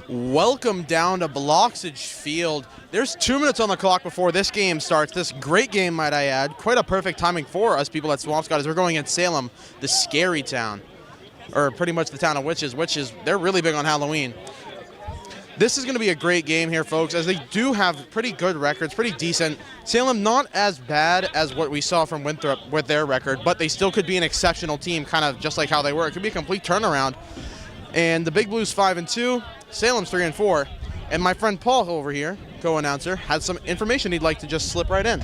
Welcome down to Bloxage Field. There's 2 minutes on the clock before this game starts. This great game, might I add. Quite a perfect timing for us people at Swampscott as we're going against Salem, the scary town. Or pretty much the town of witches. They're really big on Halloween. This is going to be a great game here, folks, as they do have pretty good records, pretty decent. Salem not as bad as what we saw from Winthrop with their record, but they still could be an exceptional team, kind of just like how they were. It could be a complete turnaround. And the Big Blues 5-2, Salem's 3-4. And my friend Paul over here, co-announcer, has some information he'd like to just slip right in.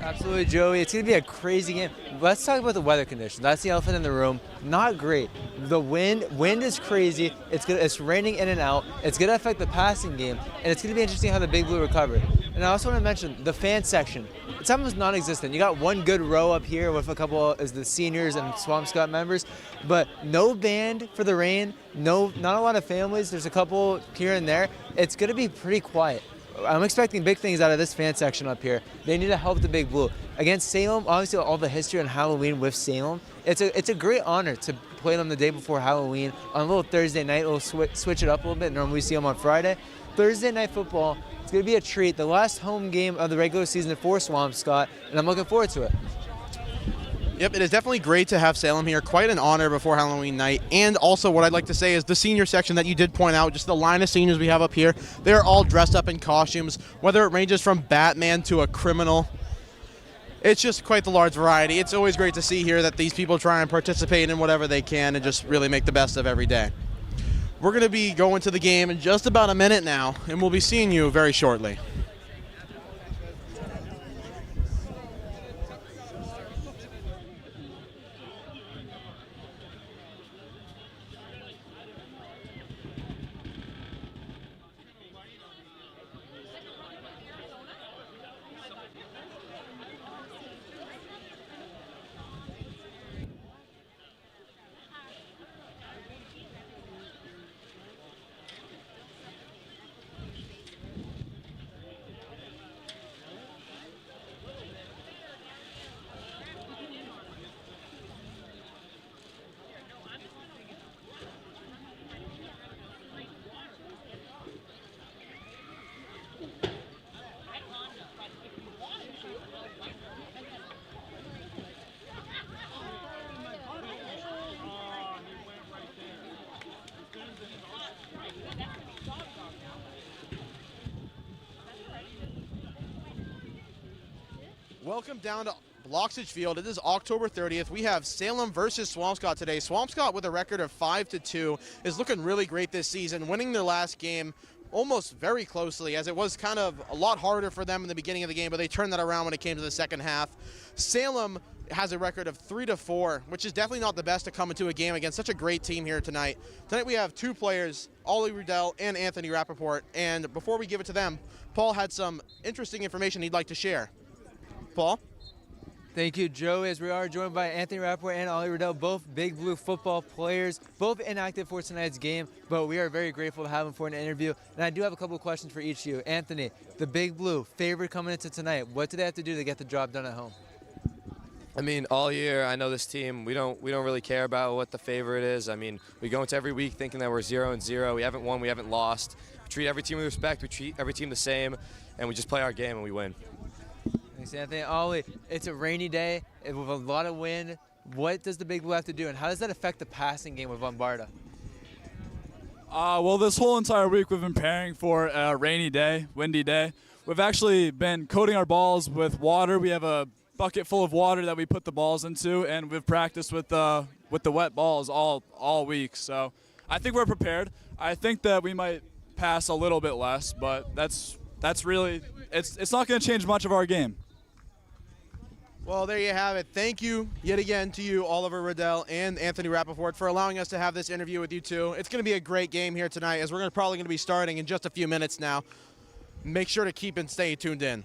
Absolutely, Joey. It's going to be a crazy game. Let's talk about the weather conditions. That's the elephant in the room. Not great. The wind is crazy. It's raining in and out. It's going to affect the passing game, and it's going to be interesting how the Big Blue recover. And I also want to mention the fan section. It's almost non-existent. You got one good row up here with a couple as the seniors and Swampscott members, but no band for the rain. Not a lot of families. There's a couple here and there. It's going to be pretty quiet. I'm expecting big things out of this fan section up here. They need to help the Big Blue. Against Salem, obviously all the history on Halloween with Salem, it's a great honor to play them the day before Halloween on a little Thursday night. We'll switch it up a little bit. Normally we see them on Friday. Thursday night football, it's going to be a treat. The last home game of the regular season for Swampscott, and I'm looking forward to it. Yep, it is definitely great to have Salem here. Quite an honor before Halloween night. And also what I'd like to say is the senior section that you did point out, just the line of seniors we have up here, they're all dressed up in costumes, whether it ranges from Batman to a criminal. It's just quite the large variety. It's always great to see here that these people try and participate in whatever they can and just really make the best of every day. We're going to be going to the game in just about a minute now, and we'll be seeing you very shortly. Welcome down to Bloxage Field. It is October 30th. We have Salem versus Swampscott today. Swampscott, with a record of 5-2, is looking really great this season, winning their last game almost very closely, as it was kind of a lot harder for them in the beginning of the game, but they turned that around when it came to the second half. Salem has a record of 3-4, which is definitely not the best to come into a game against such a great team here tonight. Tonight we have two players, Ollie Riddell and Anthony Rappaport, and before we give it to them, Paul had some interesting information he'd like to share. Paul? Thank you, Joey, as we are joined by Anthony Rappaport and Ollie Riddell, both Big Blue football players, both inactive for tonight's game, but we are very grateful to have them for an interview. And I do have a couple of questions for each of you. Anthony, the Big Blue, favorite coming into tonight. What do they have to do to get the job done at home? I mean, all year, I know this team, we don't really care about what the favorite is. I mean, we go into every week thinking that we're 0-0. We haven't won, we haven't lost. We treat every team with respect, we treat every team the same, and we just play our game and we win. Thanks, Anthony. Ollie, it's a rainy day with a lot of wind. What does the Big Blue have to do, and how does that affect the passing game with Lombarda? Well, this whole entire week we've been preparing for a rainy day, windy day. We've actually been coating our balls with water. We have a bucket full of water that we put the balls into, and we've practiced with the wet balls all week. So I think we're prepared. I think that we might pass a little bit less, but that's really it's not going to change much of our game. Well, there you have it. Thank you yet again to you, Oliver Riddell and Anthony Rappaport, for allowing us to have this interview with you two. It's going to be a great game here tonight, as we're probably going to be starting in just a few minutes now. Make sure to keep and stay tuned in.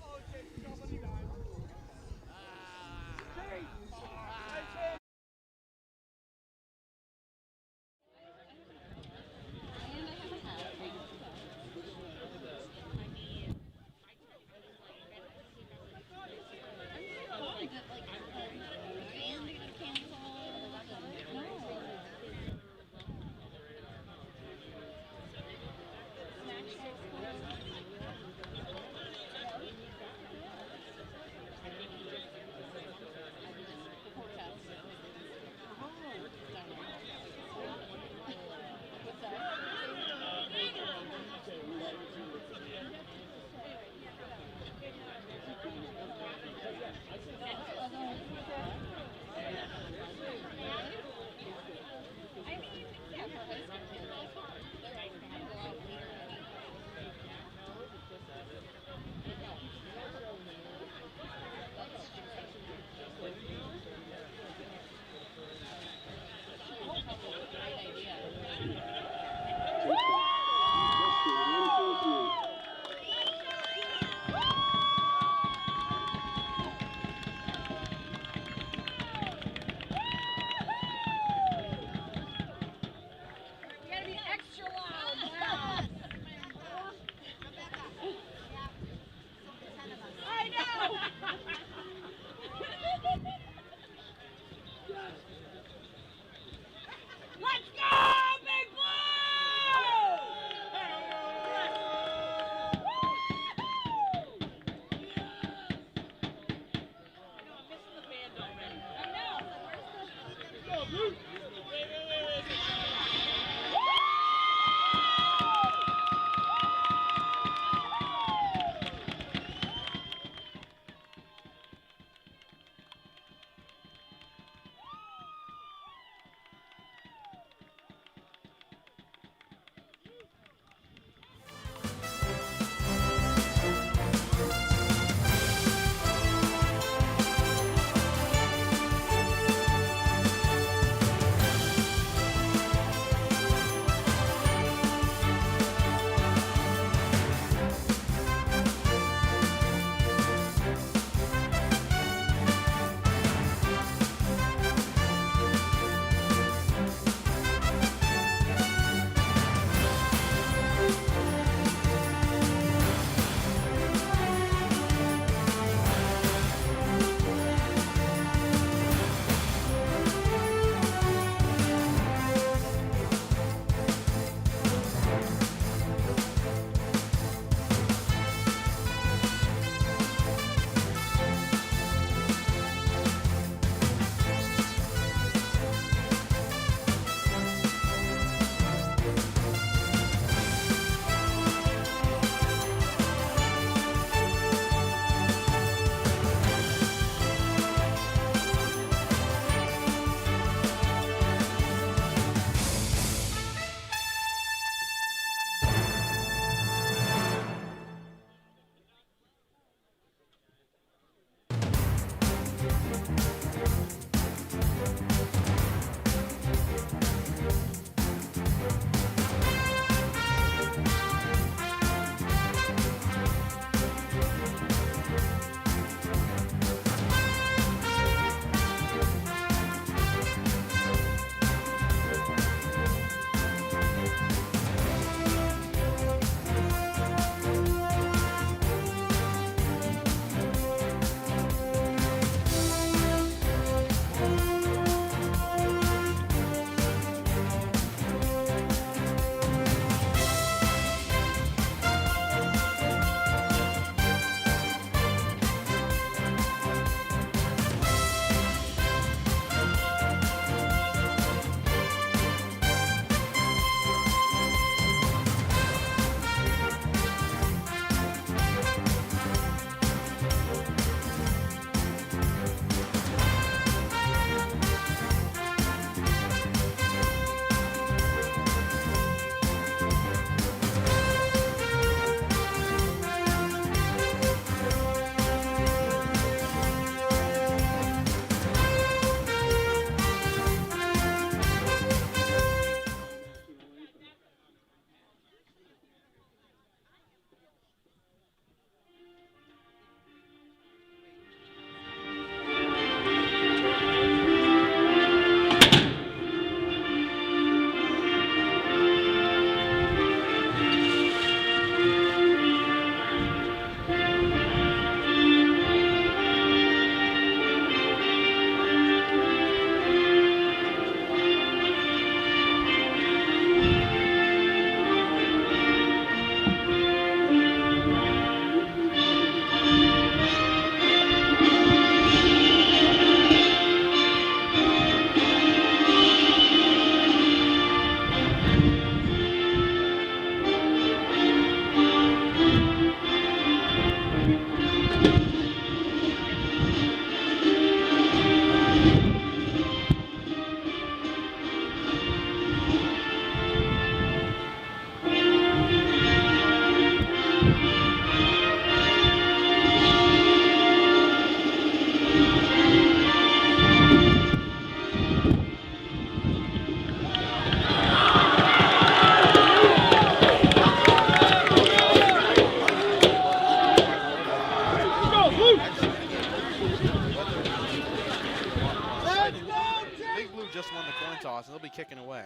Kicking away.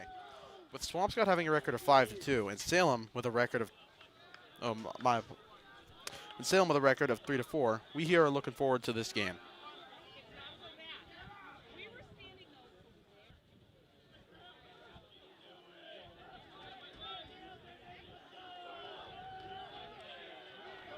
With Swampscott having a record of 5-2 and Salem with a record of Salem with a record of 3-4, we here are looking forward to this game.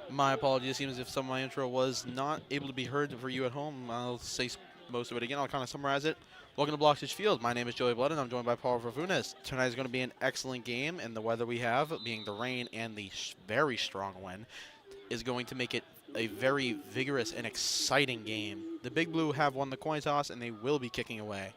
My apologies. It seems as if some of my intro was not able to be heard for you at home. I'll say most of it again. I'll kind of summarize it. Welcome to Bloxage Field. My name is Joey Blood, and I'm joined by Paul Rafunas. Tonight is going to be an excellent game, and the weather we have, being the rain and the very strong wind, is going to make it a very vigorous and exciting game. The Big Blue have won the coin toss, and they will be kicking away.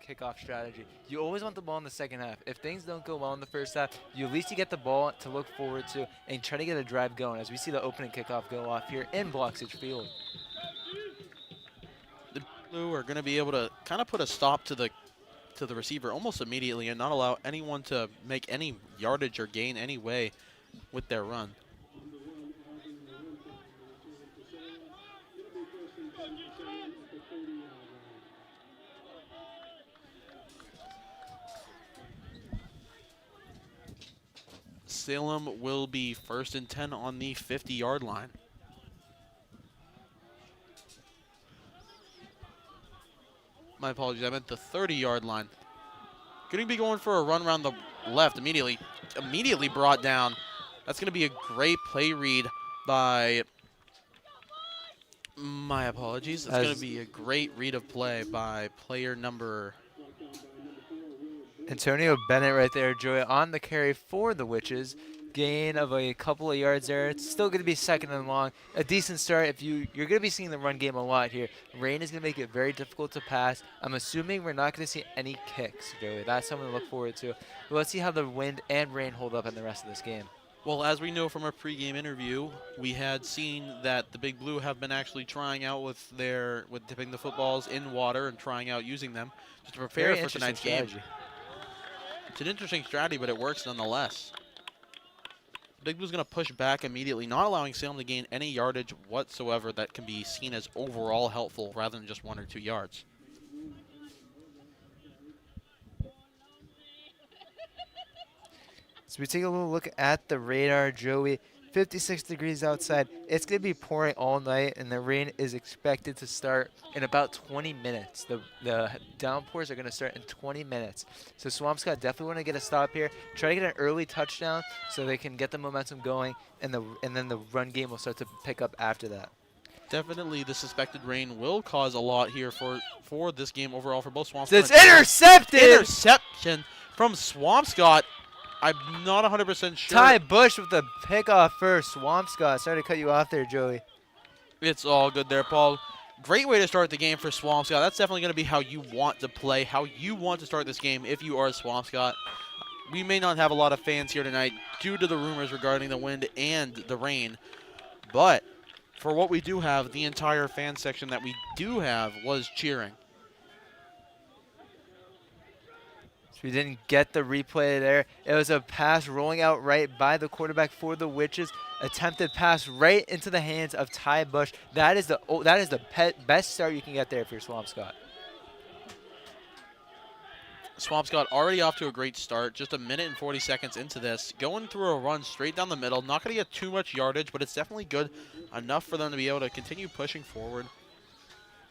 Kickoff strategy. You always want the ball in the second half. If things don't go well in the first half, at least you get the ball to look forward to and try to get a drive going as we see the opening kickoff go off here in Bloxage Field. The Blue are going to be able to kind of put a stop to the receiver almost immediately and not allow anyone to make any yardage or gain any way with their run. Salem will be 1st and 10 on the 50-yard line. My apologies, I meant the 30-yard line. Going to be going for a run around the left immediately brought down. That's going to be a great play read by, my apologies. That's going to be a great read of play by player number Antonio Bennett right there, Joey, on the carry for the Witches. Gain of a couple of yards there. It's still going to be 2nd and long. A decent start. If you're going to be seeing the run game a lot here. Rain is going to make it very difficult to pass. I'm assuming we're not going to see any kicks, Joey. That's something to look forward to. But let's see how the wind and rain hold up in the rest of this game. Well, as we know from our pregame interview, we had seen that the Big Blue have been actually trying out with dipping the footballs in water and trying out using them just to prepare for tonight's game. It's an interesting strategy, but it works nonetheless. Big Blue's going to push back immediately, not allowing Salem to gain any yardage whatsoever that can be seen as overall helpful rather than just 1 or 2 yards. So we take a little look at the radar, Joey. 56 degrees outside. It's going to be pouring all night, and the rain is expected to start in about 20 minutes. The downpours are going to start in 20 minutes. So Swampscott definitely want to get a stop here, try to get an early touchdown so they can get the momentum going, and then the run game will start to pick up after that. Definitely the suspected rain will cause a lot here for this game overall for both Swampscott. It's intercepted! Interception from Swampscott. I'm not 100% sure. Ty Bush with the pickoff first. Swampscott. Sorry to cut you off there, Joey. It's all good there, Paul. Great way to start the game for Swampscott. That's definitely going to be how you want to play, how you want to start this game if you are Swampscott. We may not have a lot of fans here tonight due to the rumors regarding the wind and the rain, but for what we do have, the entire fan section that we do have was cheering. We didn't get the replay there. It was a pass rolling out right by the quarterback for the Witches. Attempted pass right into the hands of Ty Bush. That is the best start you can get there if you're Swampscott. Swampscott already off to a great start. Just 1 minute and 40 seconds into this. Going through a run straight down the middle. Not going to get too much yardage, but it's definitely good enough for them to be able to continue pushing forward.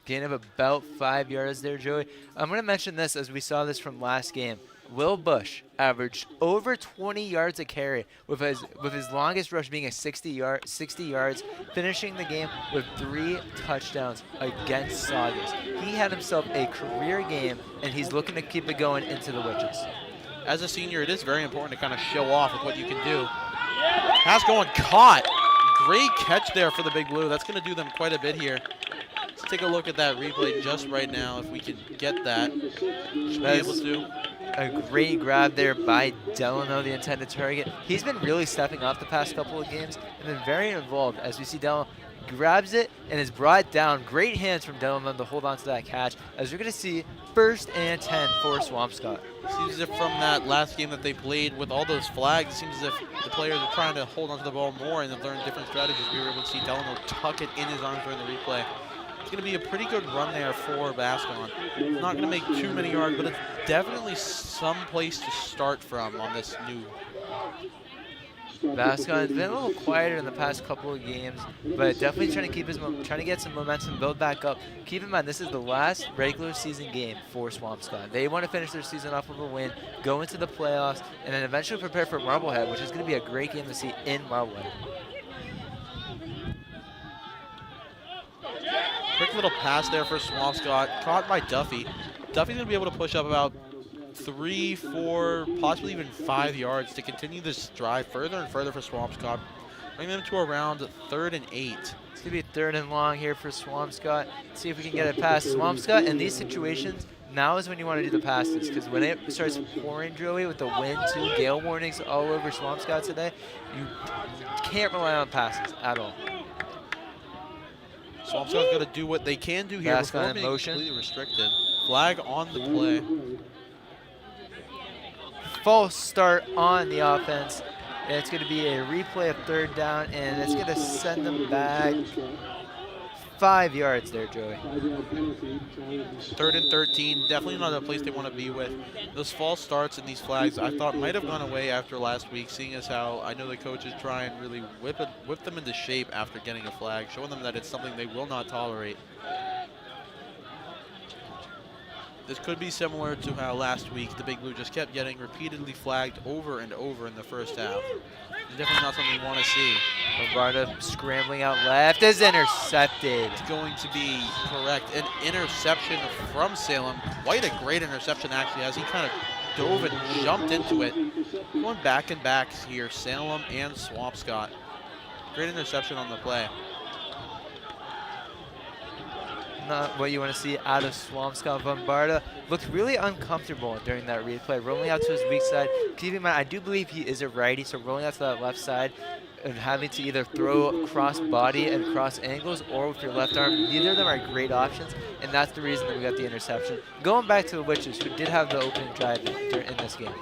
Gain of about 5 yards there, Joey. I'm going to mention this as we saw this from last game. Will Bush averaged over 20 yards a carry with his longest rush being 60 yards, finishing the game with 3 touchdowns against Saugus. He had himself a career game, and he's looking to keep it going into the Witches. As a senior, it is very important to kind of show off with what you can do. Pass going, caught. Great catch there for the Big Blue. That's going to do them quite a bit here. Let's take a look at that replay just right now if we can get that. Should be able to. A great grab there by Delano, the intended target. He's been really stepping up the past couple of games and been very involved as we see Delano grabs it and is brought down. Great hands from Delano to hold on to that catch as we're going to see 1st and 10 for Swampscott. Seems as if from that last game that they played with all those flags, it seems as if the players are trying to hold onto the ball more and have learned different strategies. We were able to see Delano tuck it in his arms during the replay. It's going to be a pretty good run there for Bascon. Not going to make too many yards, but it's definitely some place to start from on this new. Bascon has been a little quieter in the past couple of games, but definitely trying to get some momentum, build back up. Keep in mind, this is the last regular season game for Swampscott. They want to finish their season off with a win, go into the playoffs, and then eventually prepare for Marblehead, which is going to be a great game to see in Marblehead. Quick quick little pass there for Swampscott, caught by Duffy. Duffy's going to be able to push up about 3, 4, possibly even 5 yards to continue this drive further and further for Swampscott, bringing them to around 3rd and 8. It's going to be 3rd and long here for Swampscott. See if we can get it past Swampscott. In these situations, now is when you want to do the passes, because when it starts pouring, Joey, with the wind, 2 gale warnings all over Swampscott today, you can't rely on passes at all. Swampscott's got to do what they can do here before being completely restricted. Flag on the play. False start on the offense. And it's going to be a replay of 3rd down, and it's going to send them back 5 yards there, Joey. 3rd and 13, definitely not a place they want to be with. Those false starts and these flags I thought might have gone away after last week, seeing as how I know the coaches try and really whip them into shape after getting a flag, showing them that it's something they will not tolerate. This could be similar to how last week the Big Blue just kept getting repeatedly flagged over and over in the first half. It's definitely not something we want to see. Lombardo scrambling out left is intercepted. It's going to be correct. An interception from Salem. Quite a great interception, actually, as he kind of dove and jumped into it. Going back and backs here, Salem and Swampscott. Great interception on the play. Not what you want to see out of Swampscott. Bombarda looked really uncomfortable during that replay, rolling out to his weak side. Keep in mind, I do believe he is a righty, so rolling out to that left side and having to either throw cross body and cross angles or with your left arm, neither of them are great options, and that's the reason that we got the interception. Going back to the Witches, who did have the opening drive in this game.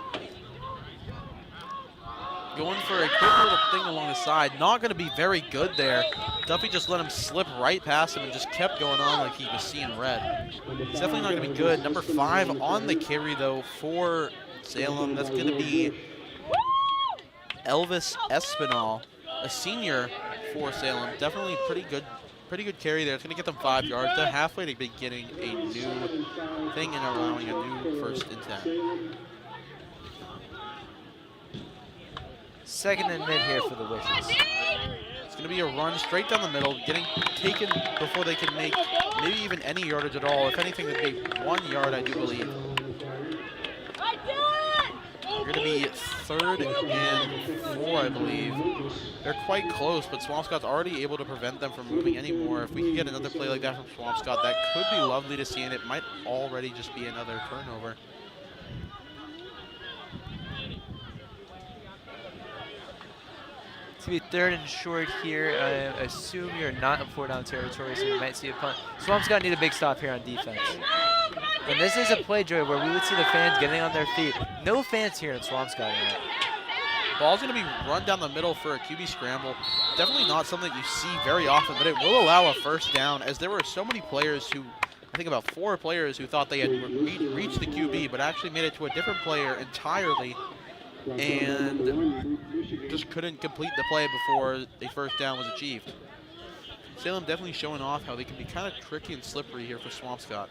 Going for a quick little thing along the side. Not going to be very good there. Duffy just let him slip right past him and just kept going on like he was seeing red. It's definitely not going to be good. Number 5 on the carry, though, for Salem. That's going to be Elvis Espinal, a senior for Salem. Definitely pretty good carry there. It's going to get them 5 yards. They're halfway to be getting a new thing and allowing a new 1st and 10. 2nd and mid here for the Witches. It's going to be a run straight down the middle, getting taken before they can make maybe even any yardage at all. If anything, it would be 1 yard, I do believe. They're going to be 3rd and 4, I believe. They're quite close, but Swampscott's already able to prevent them from moving anymore. If we can get another play like that from Swampscott, that could be lovely to see, and it might already just be another turnover. To be 3rd and short here. I assume you're not in 4-down territory, so we might see a punt. Swampscott need a big stop here on defense. And this is a play, Joey, where we would see the fans getting on their feet. No fans here in Swampscott yet. Ball's going to be run down the middle for a QB scramble. Definitely not something you see very often, but it will allow a 1st down, as there were so many players who, I think about 4 players who thought they had reached the QB, but actually made it to a different player entirely and just couldn't complete the play before a 1st down was achieved. Salem definitely showing off how they can be kind of tricky and slippery here for Swampscott.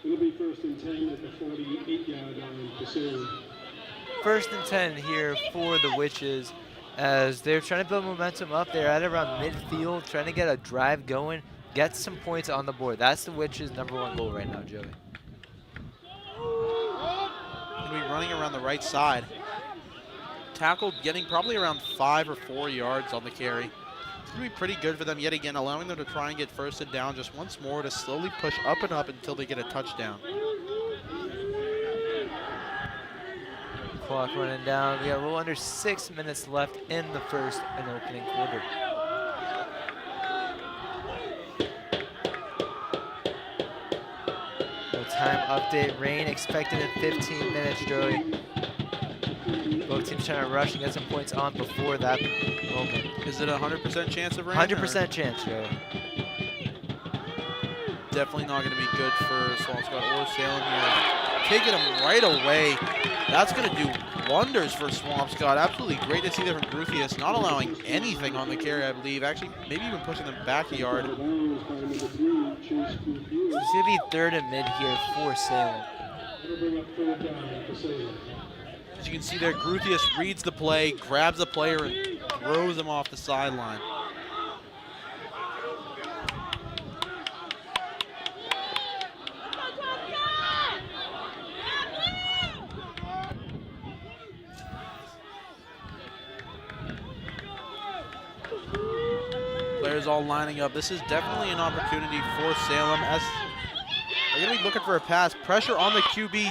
It'll be 1st and 10 at the 48-yard line for Salem. 1st and 10 here for the Witches, as they're trying to build momentum up. They're at around midfield, trying to get a drive going, get some points on the board. That's the Witches' #1 goal right now, Joey. Going to be running around the right side. Tackle getting probably around 5 or 4 yards on the carry. It's going to be pretty good for them yet again, allowing them to try and get 1st and down just once more to slowly push up and up until they get a touchdown. Clock running down. We got a little under 6 minutes left in the 1st and opening quarter. Time update, rain expected in 15 minutes, Joey. Both teams trying to rush and get some points on before that moment. Is it a 100% chance of rain? 100% chance, Joey. Definitely not going to be good for Swampscott or Salem here. Taking them right away. That's going to do wonders for Swampscott. Absolutely great to see there from Gruthius, not allowing anything on the carry, I believe. Actually, maybe even pushing them back a yard. It's going to be 3rd and mid here for Salem. As you can see there, Gruthius reads the play, grabs the player, and throws him off the sideline. players all lining up. This is definitely an opportunity for Salem as they're going to be looking for a pass. Pressure on the QB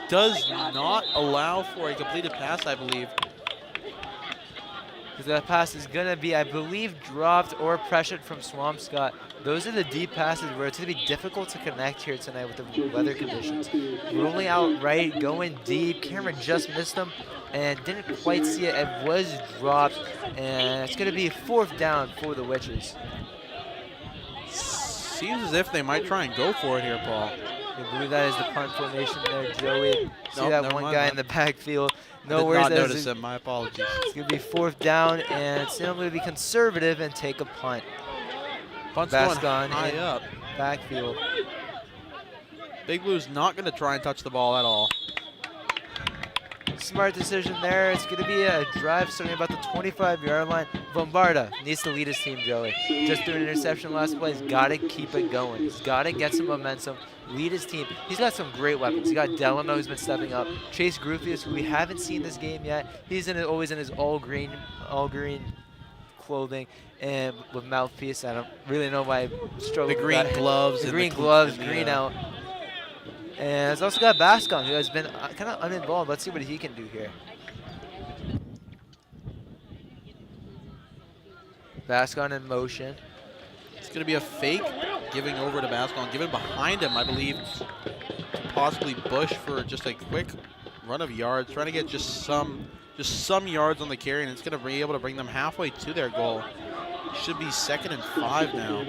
does not allow for a completed pass, I believe. Because that pass is going to be, I believe, dropped or pressured from Swampscott. Those are the deep passes where it's going to be difficult to connect here tonight with the weather conditions. Rolling out right, going deep. Cameron just missed them and didn't quite see it. It was dropped, and it's going to be 4th down for the Witches. Seems as if they might try and go for it here, Paul. I believe that is the punt formation there, Joey. See Nope, that never one mind, guy man. in the backfield. I No did worries. not notice him. My apologies. It's going to be 4th down, and Salem going to be conservative and take a punt. Punt's going Bascon high in up. backfield. Big Blue's not going to try and touch the ball at all. Smart decision there. It's going to be a drive starting about the 25-yard line. Bombarda needs to lead his team, Joey. Just threw an interception last play. He's got to keep it going. He's got to get some momentum, lead his team. He's got some great weapons. He's got Delano, who's been stepping up. Chase Gruffius, who we haven't seen this game yet. He's always in his all green clothing and with mouthpiece. I don't really know why I struggle The with green that. gloves. The and green the gloves, and the, green out. And it's also got Bascon, who has been kind of uninvolved. Let's see what he can do here. Bascon in motion. It's going to be a fake giving over to Bascon. Given behind him, I believe, to possibly Bush for just a quick run of yards. Trying to get just some yards on the carry, and it's going to be able to bring them halfway to their goal. Should be 2nd and 5 now.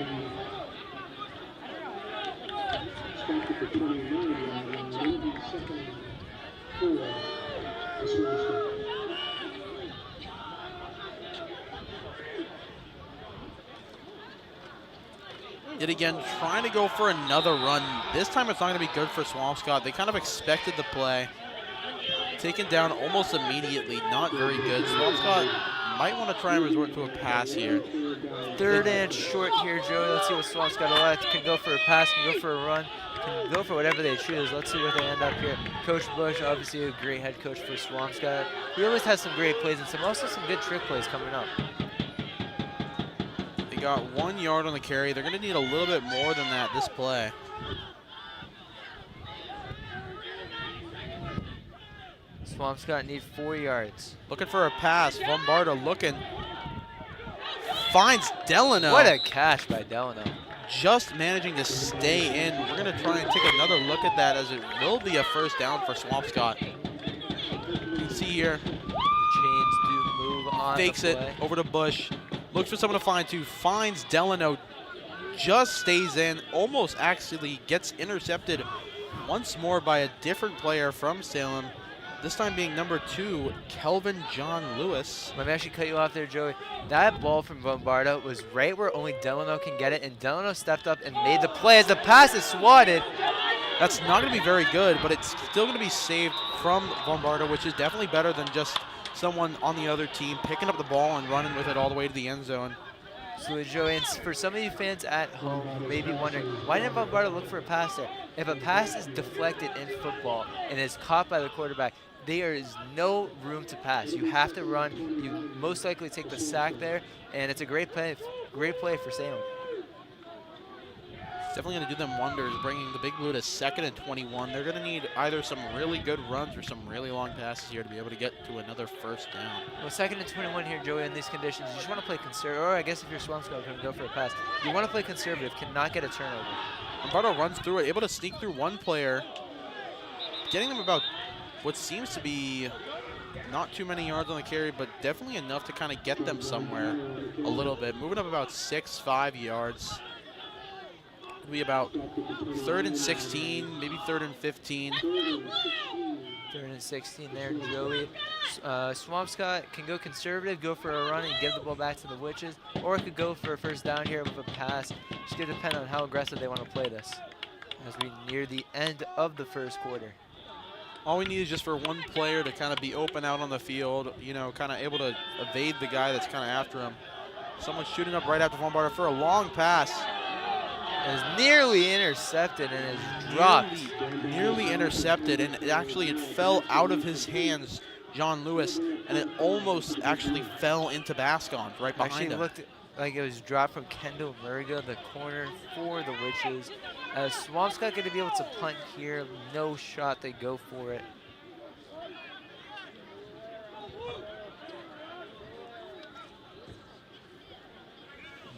Expected for 29 yards, maybe 2nd and 4. Swampscott. Yet again, trying to go for another run. This time it's not going to be good for Swampscott. They kind of expected the play. Taken down almost immediately. Not very good. Swampscott might want to try and resort to a pass here. 3rd and short here, Joey. Let's see what Swampscott elect. Can go for a pass, can go for a run, can go for whatever they choose. Let's see where they end up here. Coach Bush, obviously a great head coach for Swampscott. He always has some great plays and also some good trick plays coming up. They got 1 yard on the carry. They're going to need a little bit more than that this play. Swampscott need 4 yards. Looking for a pass. Bombarda looking. Finds Delano. What a catch by Delano. Just managing to stay in. We're going to try and take another look at that as it will be a 1st down for Swampscott. You can see here. The chains do move on. Fakes the it play. over to Bush. Looks for someone to find to. Finds Delano. Just stays in. Almost actually gets intercepted once more by a different player from Salem. This time being number 2, Kelvin John Lewis. Let me actually cut you off there, Joey. That ball from Bombarda was right where only Delano can get it, and Delano stepped up and made the play as the pass is swatted. That's not going to be very good, but it's still going to be saved from Bombarda, which is definitely better than just someone on the other team picking up the ball and running with it all the way to the end zone. So, Joey, and for some of you fans at home who may be wondering, why didn't Bombarda look for a pass there? If a pass is deflected in football and is caught by the quarterback, there is no room to pass. You have to run. You most likely take the sack there, and it's a great play for Salem. It's definitely going to do them wonders, bringing the Big Blue to 2nd and 21. They're going to need either some really good runs or some really long passes here to be able to get to another 1st down. Well, 2nd and 21 here, Joey, in these conditions. You just want to play conservative, or I guess if you're Swampscott, going to go for a pass. You want to play conservative, cannot get a turnover. Lombardo runs through it, able to sneak through one player, getting them about what seems to be not too many yards on the carry, but definitely enough to kind of get them somewhere a little bit. Moving up about 6-5 yards. It'll be about 3rd and 16, maybe 3rd and 15. 3rd and 16 there, Joey. Swampscott can go conservative, go for a run and give the ball back to the Witches, or it could go for a 1st down here with a pass. It's going to depend on how aggressive they want to play this as we near the end of the 1st quarter. All we need is just for one player to kind of be open out on the field, you know, kind of able to evade the guy that's kind of after him. Someone shooting up right after Bombarda for a long pass. It is nearly intercepted and is dropped. Nearly intercepted, and it fell out of his hands, John Lewis, and it almost actually fell into Bascon right behind him. like it was dropped from Kendall Murga, the corner for the Witches. Swampscott going to be able to punt here. No shot, they go for it.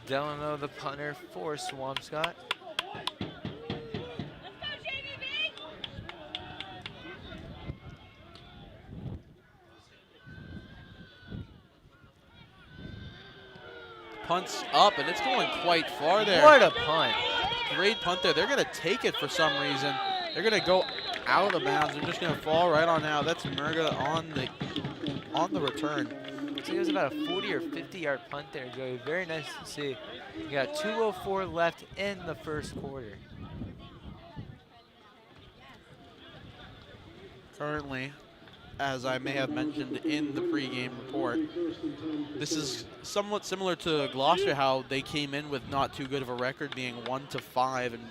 Delano, the punter for Swampscott. Punts up, and it's going quite far there. What a punt. Great punt there. They're going to take it for some reason. They're going to go out of bounds. They're just going to fall right on out. That's Murga on the return. So it was about a 40 or 50-yard punt there, Joey. Very nice to see. You got 2:04 left in the first quarter. Currently, as I may have mentioned in the pregame report, this is somewhat similar to Gloucester, how they came in with not too good of a record, being 1-5, and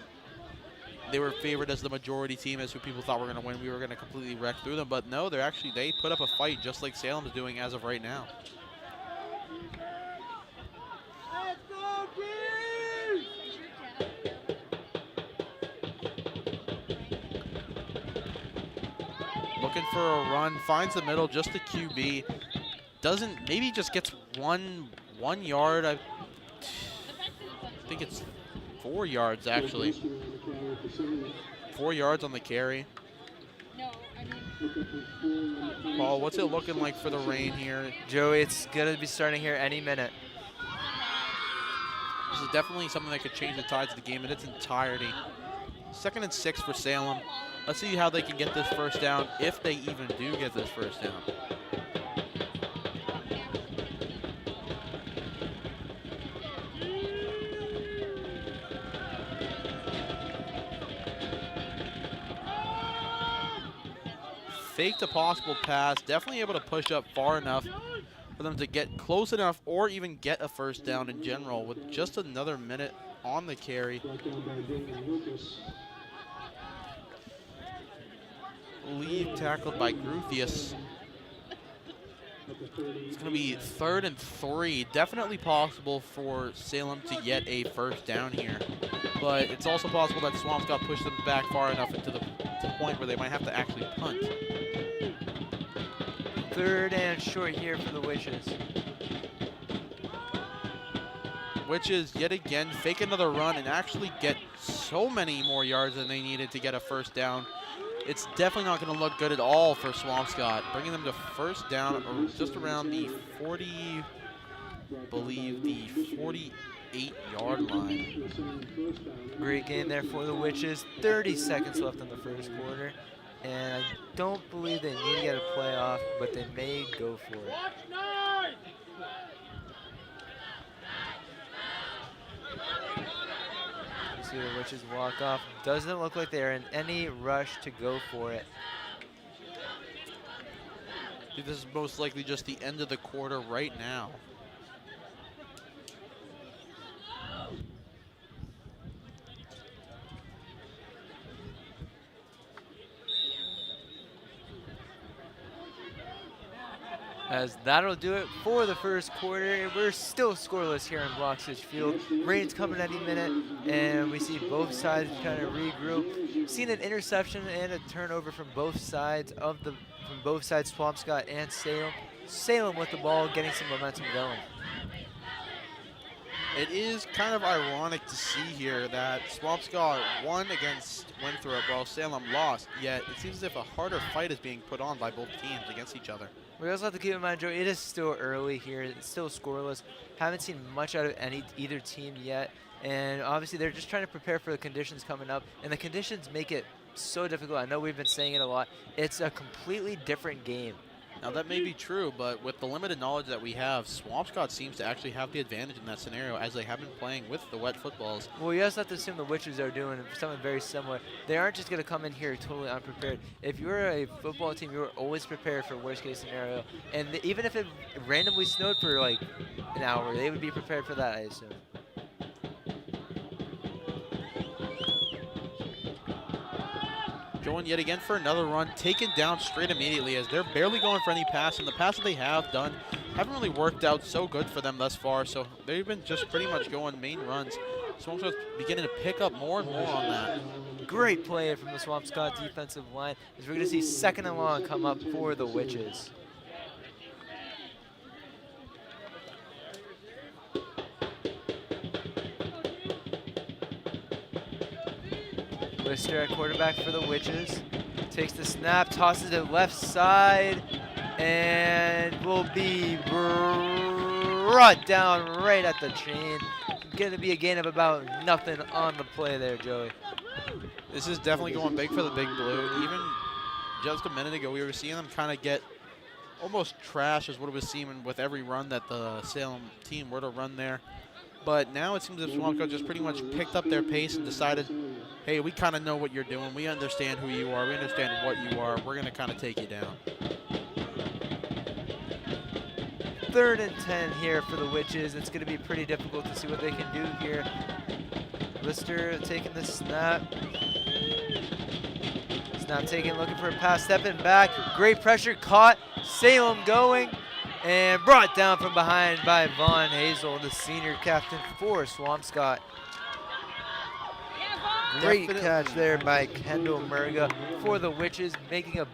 they were favored as the majority team, as who people thought were going to win. We were going to completely wreck through them, but no, they put up a fight just like Salem's doing as of right now. Looking for a run, finds the middle, just the QB. Doesn't, maybe just gets one yard. I think it's 4 yards actually. 4 yards on the carry. Paul, what's it looking like for the rain here? Joey, it's going to be starting here any minute. This is definitely something that could change the tides of the game in its entirety. 2nd and 6 for Salem. Let's see how they can get this first down, if they even do get this first down. Faked a possible pass, definitely able to push up far enough for them to get close enough or even get a first down in general with just another minute on the carry. Lead tackled by Gruthius. It's going to be 3rd and 3. Definitely possible for Salem to get a first down here. But it's also possible that Swampscott pushed them back far enough into the point where they might have to actually punt. 3rd and short here for the Witches. Witches yet again fake another run and actually get so many more yards than they needed to get a first down. It's definitely not going to look good at all for Swampscott, bringing them to first down or just around the 40, believe the 48-yard line. Great game there for the Witches. 30 seconds left in the first quarter. And I don't believe they need to get a playoff, but they may go for it. You see the Witches walk off. Doesn't look like they're in any rush to go for it. I think this is most likely just the end of the quarter right now. As that'll do it for the first quarter. We're still scoreless here in Bloxage Field. Rain's coming any minute, and we see both sides kind of regroup. Seen an interception and a turnover from both sides Swampscott and Salem. Salem with the ball, getting some momentum going. It is kind of ironic to see here that Swampscott won against Winthrop while Salem lost, yet it seems as if a harder fight is being put on by both teams against each other. We also have to keep in mind, Joe, it is still early here. It's still scoreless. Haven't seen much out of either team yet. And obviously, they're just trying to prepare for the conditions coming up. And the conditions make it so difficult. I know we've been saying it a lot. It's a completely different game. Now, that may be true, but with the limited knowledge that we have, Swampscott seems to actually have the advantage in that scenario, as they have been playing with the wet footballs. Well, you also have to assume the Witches are doing something very similar. They aren't just going to come in here totally unprepared. If you're a football team, you're always prepared for worst-case scenario. And even if it randomly snowed for like an hour, they would be prepared for that, I assume. going yet again for another run, taken down straight immediately as they're barely going for any pass, and the pass that they have done haven't really worked out so good for them thus far, so they've been just pretty much going main runs. Swampscott's beginning to pick up more and more on that. Great play from the Swampscott defensive line as we're going to see 2nd and long come up for the Witches. Lister at quarterback for the Witches. Takes the snap, tosses it left side, and will be brought down right at the chain. Going to be a gain of about nothing on the play there, Joey. This is definitely going big for the Big Blue. Even just a minute ago, we were seeing them kind of get almost trash is what it was seeming with every run that the Salem team were to run there. But now it seems that Swampscott just pretty much picked up their pace and decided, hey, we kind of know what you're doing. We understand who you are. We understand what you are. We're going to kind of take you down. 3rd and 10 here for the Witches. It's going to be pretty difficult to see what they can do here. Lister taking the snap. Snap taken, looking for a pass, stepping back. Great pressure, caught. Salem going. And brought down from behind by Vaughn Hazel, the senior captain for Swampscott. Great catch there by Kendall Murga for the Witches, getting a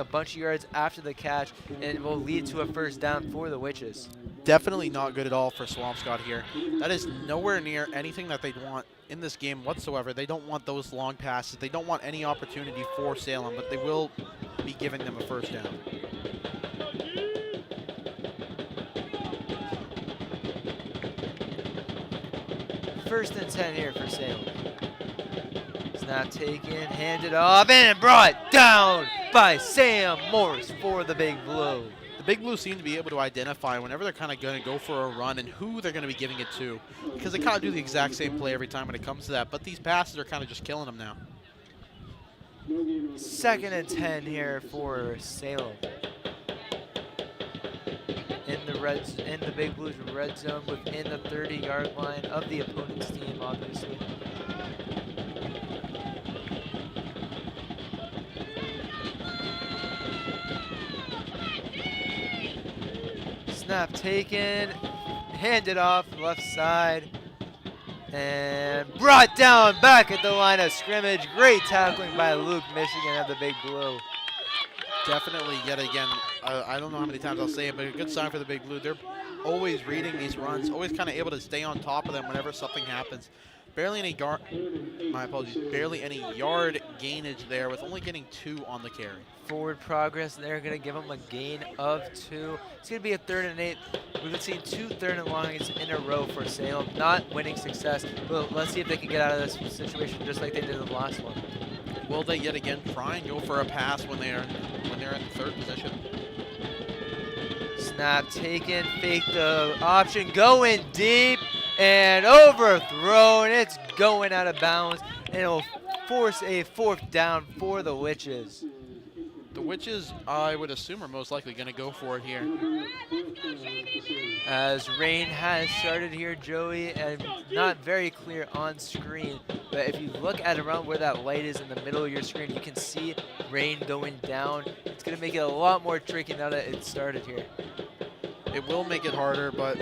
bunch of yards after the catch, and will lead to a 1st down for the Witches. Definitely not good at all for Swampscott here. That is nowhere near anything that they'd want in this game whatsoever. They don't want those long passes. They don't want any opportunity for Salem, but they will be giving them a 1st down. First and 10 here for Salem. Snap taken, handed off, and brought down by Sam Morse for the Big Blue. The Big Blue seem to be able to identify whenever they're kind of going to go for a run and who they're going to be giving it to, because they kind of do the exact same play every time when it comes to that, but these passes are kind of just killing them now. 2nd and 10 here for Salem. In the Big Blues red zone within the 30-yard line of the opponent's team, obviously. Snap taken, handed off left side, and brought down back at the line of scrimmage. Great tackling by Luke Michigan of the Big Blue. Definitely, yet again, I don't know how many times I'll say it, but a good sign for the Big Blue. They're always reading these runs, always kind of able to stay on top of them whenever something happens. Barely any yard gainage there, with only getting 2 on the carry. Forward progress, they're going to give them a gain of 2. It's going to be a 3rd and 8. We've seen 2 3rd and longs in a row for Salem, not winning success. But let's see if they can get out of this situation just like they did in the last one. Will they yet again try and go for a pass when they're in 3rd position? Snap taken, fake the option, going deep and overthrown. It's going out of bounds, and it will force a 4th down for the Witches. The Witches, I would assume, are most likely going to go for it here. As rain has started here, Joey, and not very clear on screen, but if you look at around where that light is in the middle of your screen, you can see rain going down. It's going to make it a lot more tricky now that it started here. It will make it harder, but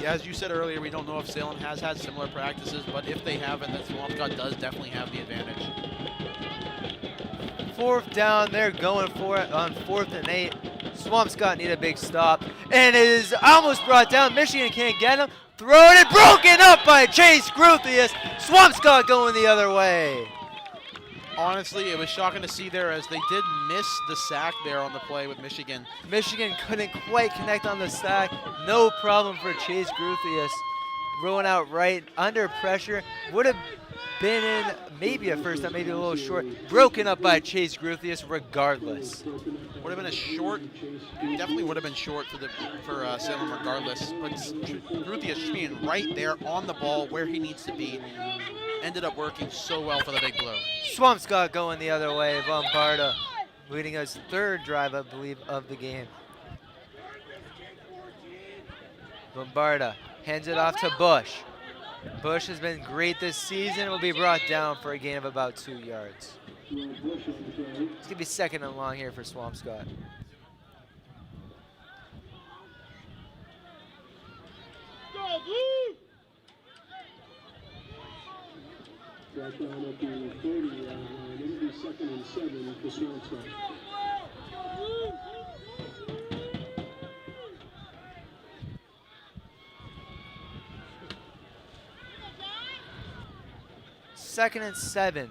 as you said earlier, we don't know if Salem has had similar practices, but if they haven't, then Swampscott does definitely have the advantage. 4th down, they're going for it on 4th and 8. Swampscott need a big stop, and it is almost brought down. Michigan can't get him. Thrown and broken up by Chase Gruthius. Swampscott going the other way. Honestly, it was shocking to see there as they did miss the sack there on the play with Michigan. Michigan couldn't quite connect on the sack. No problem for Chase Gruthius. Rolling out right under pressure. Would have been in maybe a 1st down, maybe a little short. Broken up by Chase Gruthius regardless. Would have been a short, definitely would have been short for Salem regardless. But Gruthius just being right there on the ball where he needs to be ended up working so well for the Big Blue. Swampscott going the other way. Bombarda leading his 3rd drive, I believe, of the game. Bombarda hands it off to Bush. Bush has been great this season. Will be brought down for a gain of about 2 yards. Bush on the play. It's going to be second and long here for Swampscott. Brought down at the 30-yard line. It'll be 2nd and 7 for Swampscott. Second and 7.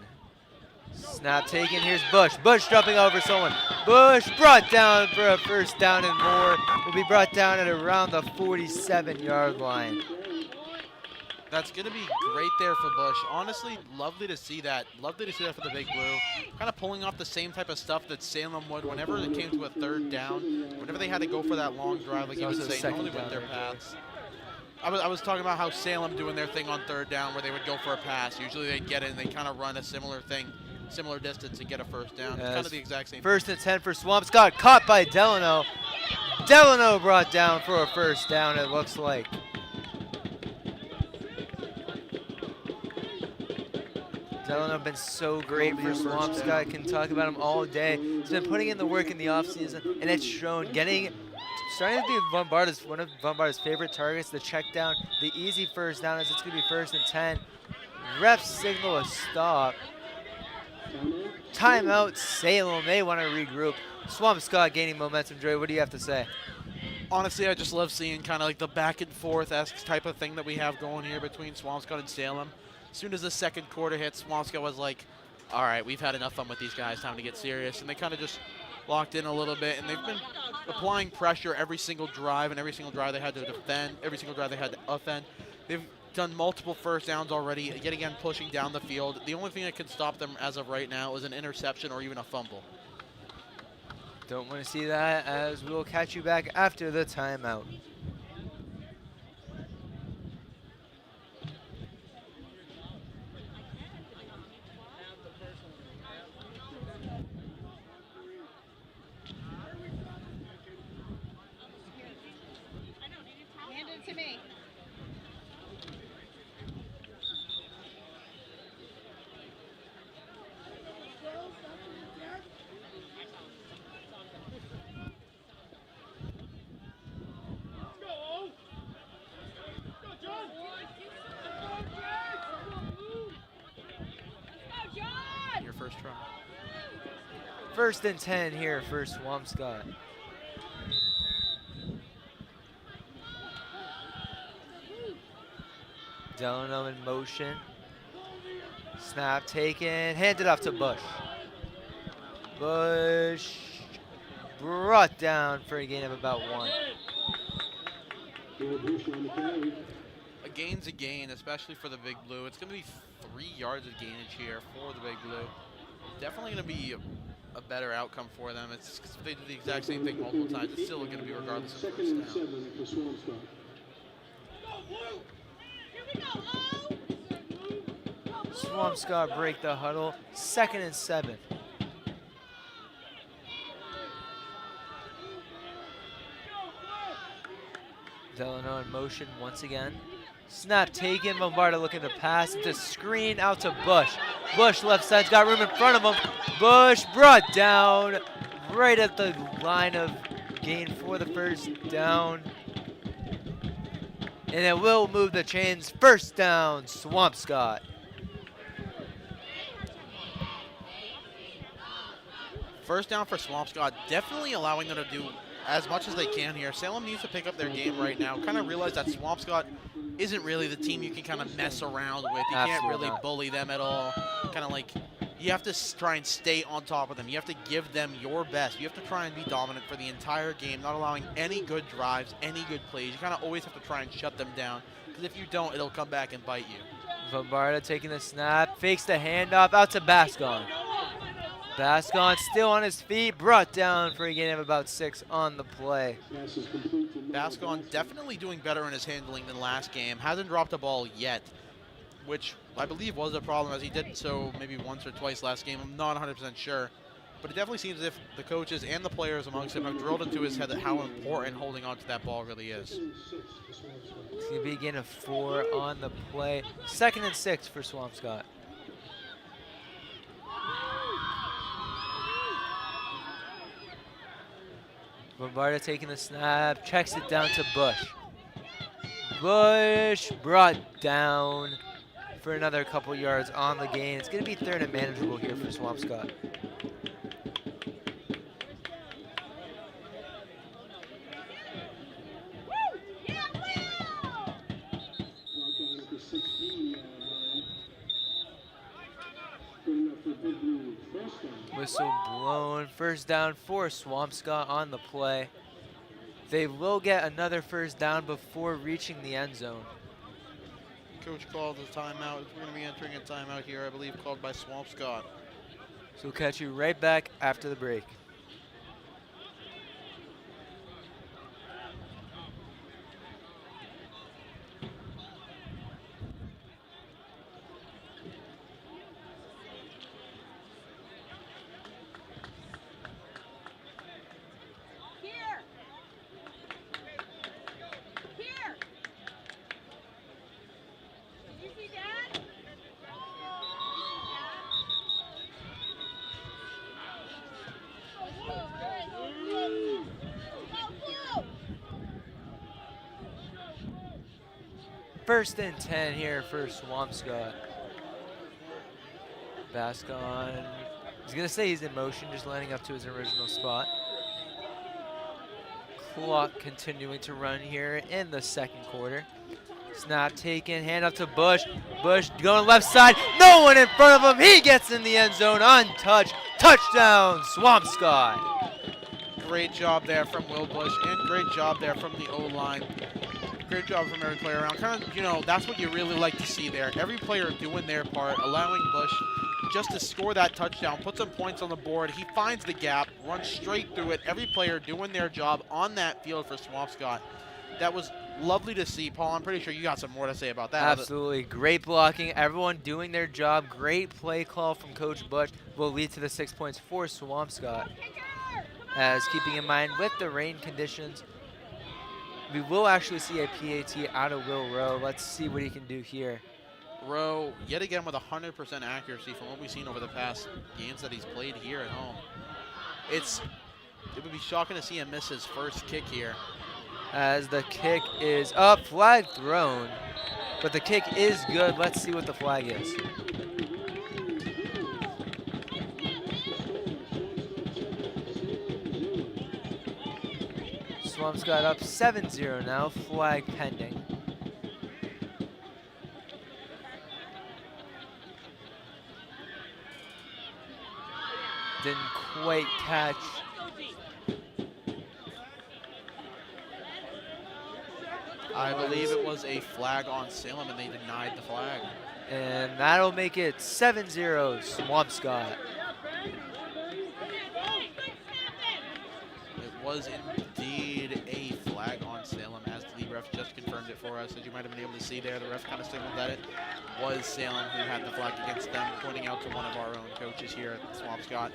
Snap taken. Here's Bush. Bush jumping over someone. Bush brought down for a first down and more. Will be brought down at around the 47-yard line. That's going to be great there for Bush. Honestly, lovely to see that. Lovely to see that for the Big Blue. Kind of pulling off the same type of stuff that Salem would whenever it came to a third down. Whenever they had to go for that long drive, like you would say, normally with their paths. I was talking about how Salem doing their thing on third down where they would go for a pass. Usually they'd get it and they kind of run a similar thing, similar distance and get a first down. It's kind of the exact same First and 10 for Swampscott, caught by Delano. Delano brought down for a first down, it looks like. Delano been so great for Swampscott. Can talk about him all day. He's been putting in the work in the offseason, and it's shown. Starting to be one of Bombarda's favorite targets, the check down, the easy first down as it's going to be 1st and 10. Refs signal a stop. Timeout, Salem. They want to regroup. Swampscott gaining momentum. Dre, what do you have to say? Honestly, I just love seeing kind of like the back and forth-esque type of thing that we have going here between Swampscott and Salem. As soon as the second quarter hit, Swampscott was like, all right, we've had enough fun with these guys, time to get serious. And they kind of just locked in a little bit, and they've been applying pressure every single drive, and every single drive they had to defend, every single drive they had to offend. They've done multiple first downs already, yet again pushing down the field. The only thing that can stop them as of right now is an interception or even a fumble. Don't want to see that, as we'll catch you back after the timeout. Hand it to me. Your first try. 1st and 10 here for Swampscott. Delano in motion. Snap taken, handed off to Bush. Bush brought down for a gain of about 1. Bush on the carry. A gain's a gain, especially for the Big Blue. It's going to be 3 yards of gainage here for the Big Blue. Definitely going to be a better outcome for them. It's if they do the exact same thing multiple times, it's still going to be regardless of first 2nd and down. 7 for Swampscott. Swampscott break the huddle. 2nd and 7. Delano in motion once again. Snap taken. Bombarda looking to pass into screen out to Bush. Bush left side's got room in front of him. Bush brought down right at the line of gain for the first down. And it will move the chains. First down, Swampscott. First down for Swampscott, definitely allowing them to do as much as they can here. Salem needs to pick up their game right now. Kind of realize that Swampscott isn't really the team you can kind of mess around with. You can't really bully them at all. Kind of like, you have to try and stay on top of them. You have to give them your best. You have to try and be dominant for the entire game, not allowing any good drives, any good plays. You kind of always have to try and shut them down, because if you don't, it'll come back and bite you. Bombarda taking the snap, fakes the handoff out to Bascon. Bascon still on his feet, brought down for a gain of about 6 on the play. Bascon definitely doing better in his handling than last game. Hasn't dropped a ball yet, which I believe was a problem, as he did so maybe once or twice last game. I'm not 100% sure. But it definitely seems as if the coaches and the players amongst him have drilled into his head that how important holding on to that ball really is. It's going to be a gain of 4 on the play. 2nd and 6 for Swampscott. Bombarda taking the snap, checks it down to Bush. Bush brought down for another couple yards on the gain. It's going to be third and manageable here for Swampscott. Brought down at the 16-yard line. Good enough for Big Blue. First down. Whistle blown. First down for Swampscott on the play. They will get another first down before reaching the end zone. Coach called a timeout. We're going to be entering a timeout here, I believe, called by Swampscott. So we'll catch you right back after the break. First and 10 here for Swampscott. Bascon, he's gonna say he's in motion, just lining up to his original spot. Clock continuing to run here in the second quarter. Snap taken, hand up to Bush. Bush going left side, no one in front of him. He gets in the end zone untouched. Touchdown, Swampscott. Great job there from Will Bush, and great job there from the O-line. Great job from every player around. Kind of, you know, that's what you really like to see there. Every player doing their part, allowing Bush just to score that touchdown, put some points on the board. He finds the gap, runs straight through it. Every player doing their job on that field for Swampscott. That was lovely to see. Paul, I'm pretty sure you got some more to say about that. Absolutely. Great blocking. Everyone doing their job. Great play call from Coach Bush will lead to the 6 points for Swampscott. As keeping in mind with the rain conditions, we will actually see a PAT out of Will Rowe. Let's see what he can do here. Rowe, yet again with 100% accuracy from what we've seen over the past games that he's played here at home. It would be shocking to see him miss his first kick here. As the kick is up, flag thrown, but the kick is good. Let's see what the flag is. Swampscott up 7-0 now, flag pending. Didn't quite catch. I believe it was a flag on Salem, and they denied the flag. And that'll make it 7-0 Swampscott. It was indeed a flag on Salem, as the ref just confirmed it for us. As you might have been able to see there, the ref kind of signaled that it was Salem who had the flag against them, pointing out to one of our own coaches here at Swampscott.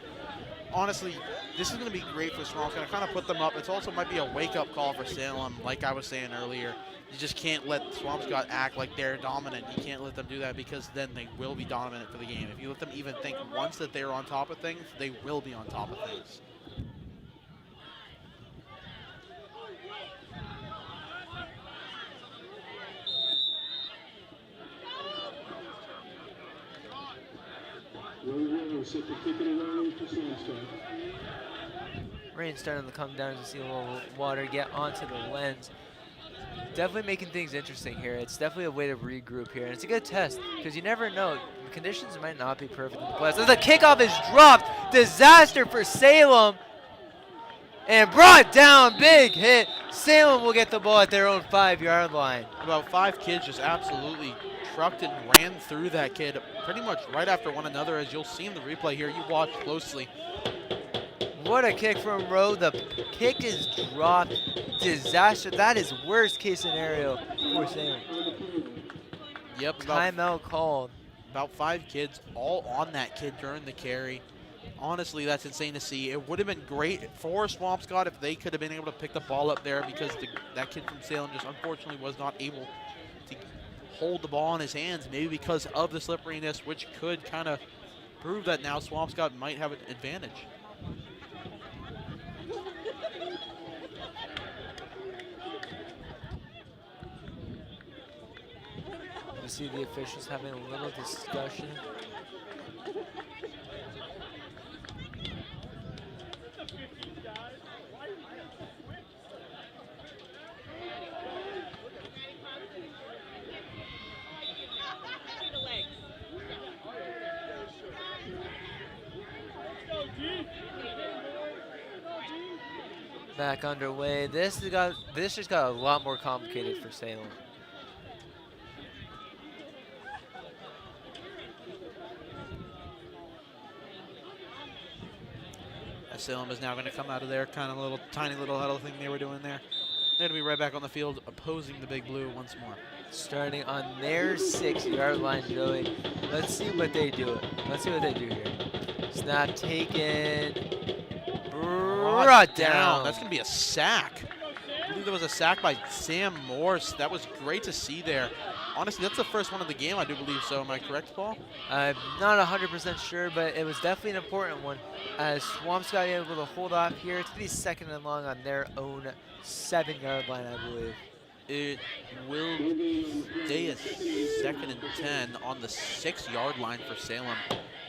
Honestly, this is going to be great for Swampscott. Kind of put them up. It also might be a wake-up call for Salem, like I was saying earlier. You just can't let Swampscott act like they're dominant. You can't let them do that, because then they will be dominant for the game. If you let them even think once that they're on top of things, they will be on top of things. Set the kick it around to Swampscott. Rain starting to come down as we see a little water get onto the lens. Definitely making things interesting here. It's definitely a way to regroup here. And it's a good test, because you never know. The conditions might not be perfect in the playoffs. As the kickoff is dropped. Disaster for Salem. And brought down. Big hit. Salem will get the ball at their own 5-yard line. About 5 kids just absolutely trucked and ran through that kid pretty much right after one another, as you'll see in the replay here. You watch closely. What a kick from Rowe. The kick is dropped. Disaster. That is worst case scenario for Salem. Yep. Timeout called. About 5 kids all on that kid during the carry. Honestly, that's insane to see. It would have been great for Swampscott if they could have been able to pick the ball up there, because that kid from Salem just unfortunately was not able to hold the ball in his hands, maybe because of the slipperiness, which could kind of prove that now Swampscott might have an advantage. see the officials having a little discussion. Back underway. This just got a lot more complicated for Salem. Salem is now going to come out of their kind of tiny little huddle thing they were doing there. They're going to be right back on the field opposing the Big Blue once more. Starting on their 6-yard line, Joey. Let's see what they do. Let's see what they do here. Snap taken. Brought down. That's going to be a sack. I believe there was a sack by Sam Morse. That was great to see there. Honestly, that's the first one of the game, I do believe so. Am I correct, Paul? I'm not 100% sure, but it was definitely an important one. As Swampscott able to hold off here. It's going to be second and long on their own 7-yard line, I believe. It will stay a second and 10 on the 6-yard line for Salem.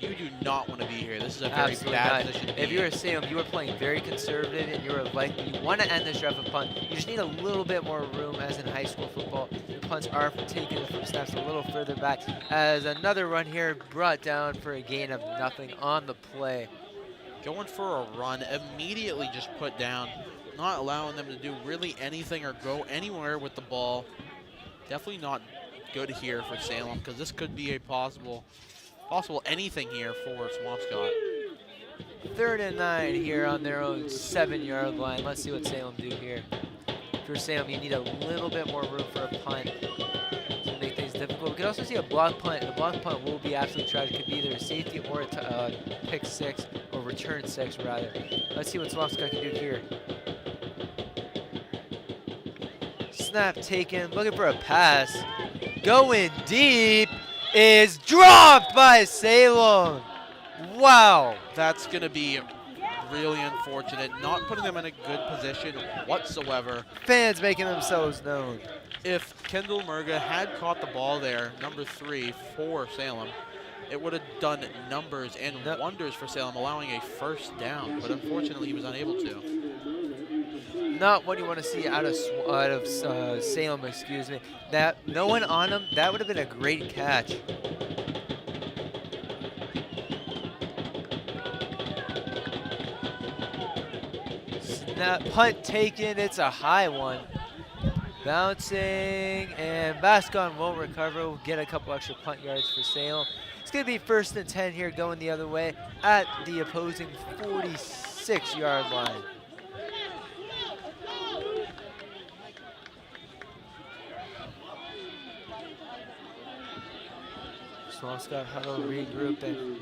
You do not want to be here. This is a very bad position to be in. If you're a Salem, you are playing very conservative, and you want to end this drive with a punt. You just need a little bit more room, as in high school football. Your punts are taken from snaps a little further back. As another run here brought down for a gain of nothing on the play. Going for a run, immediately just put down, not allowing them to do really anything or go anywhere with the ball. Definitely not good here for Salem, because this could be a possible anything here for Swampscott. 3rd and 9 here on their own 7-yard line. Let's see what Salem do here. For Salem, you need a little bit more room for a punt to make things difficult. We can also see a block punt. The block punt will be absolutely tragic. It could be either a safety or a pick 6, or return 6 rather. Let's see what Swampscott can do here. Snap taken, looking for a pass. Going deep. Is dropped by Salem. Wow. That's going to be really unfortunate, not putting them in a good position whatsoever. Fans making themselves known. If Kendall Murga had caught the ball there, number 3 for Salem, it would have done numbers and wonders for Salem, allowing a first down. But unfortunately, he was unable to. Not what you want to see out of Salem, excuse me. That no one on him, that would have been a great catch. Snap, punt taken, it's a high one. Bouncing, and Bascon won't recover. We'll get a couple extra punt yards for Salem. It's going to be 1st and 10 here, going the other way at the opposing 46-yard line. Swampscott huddle, regrouping.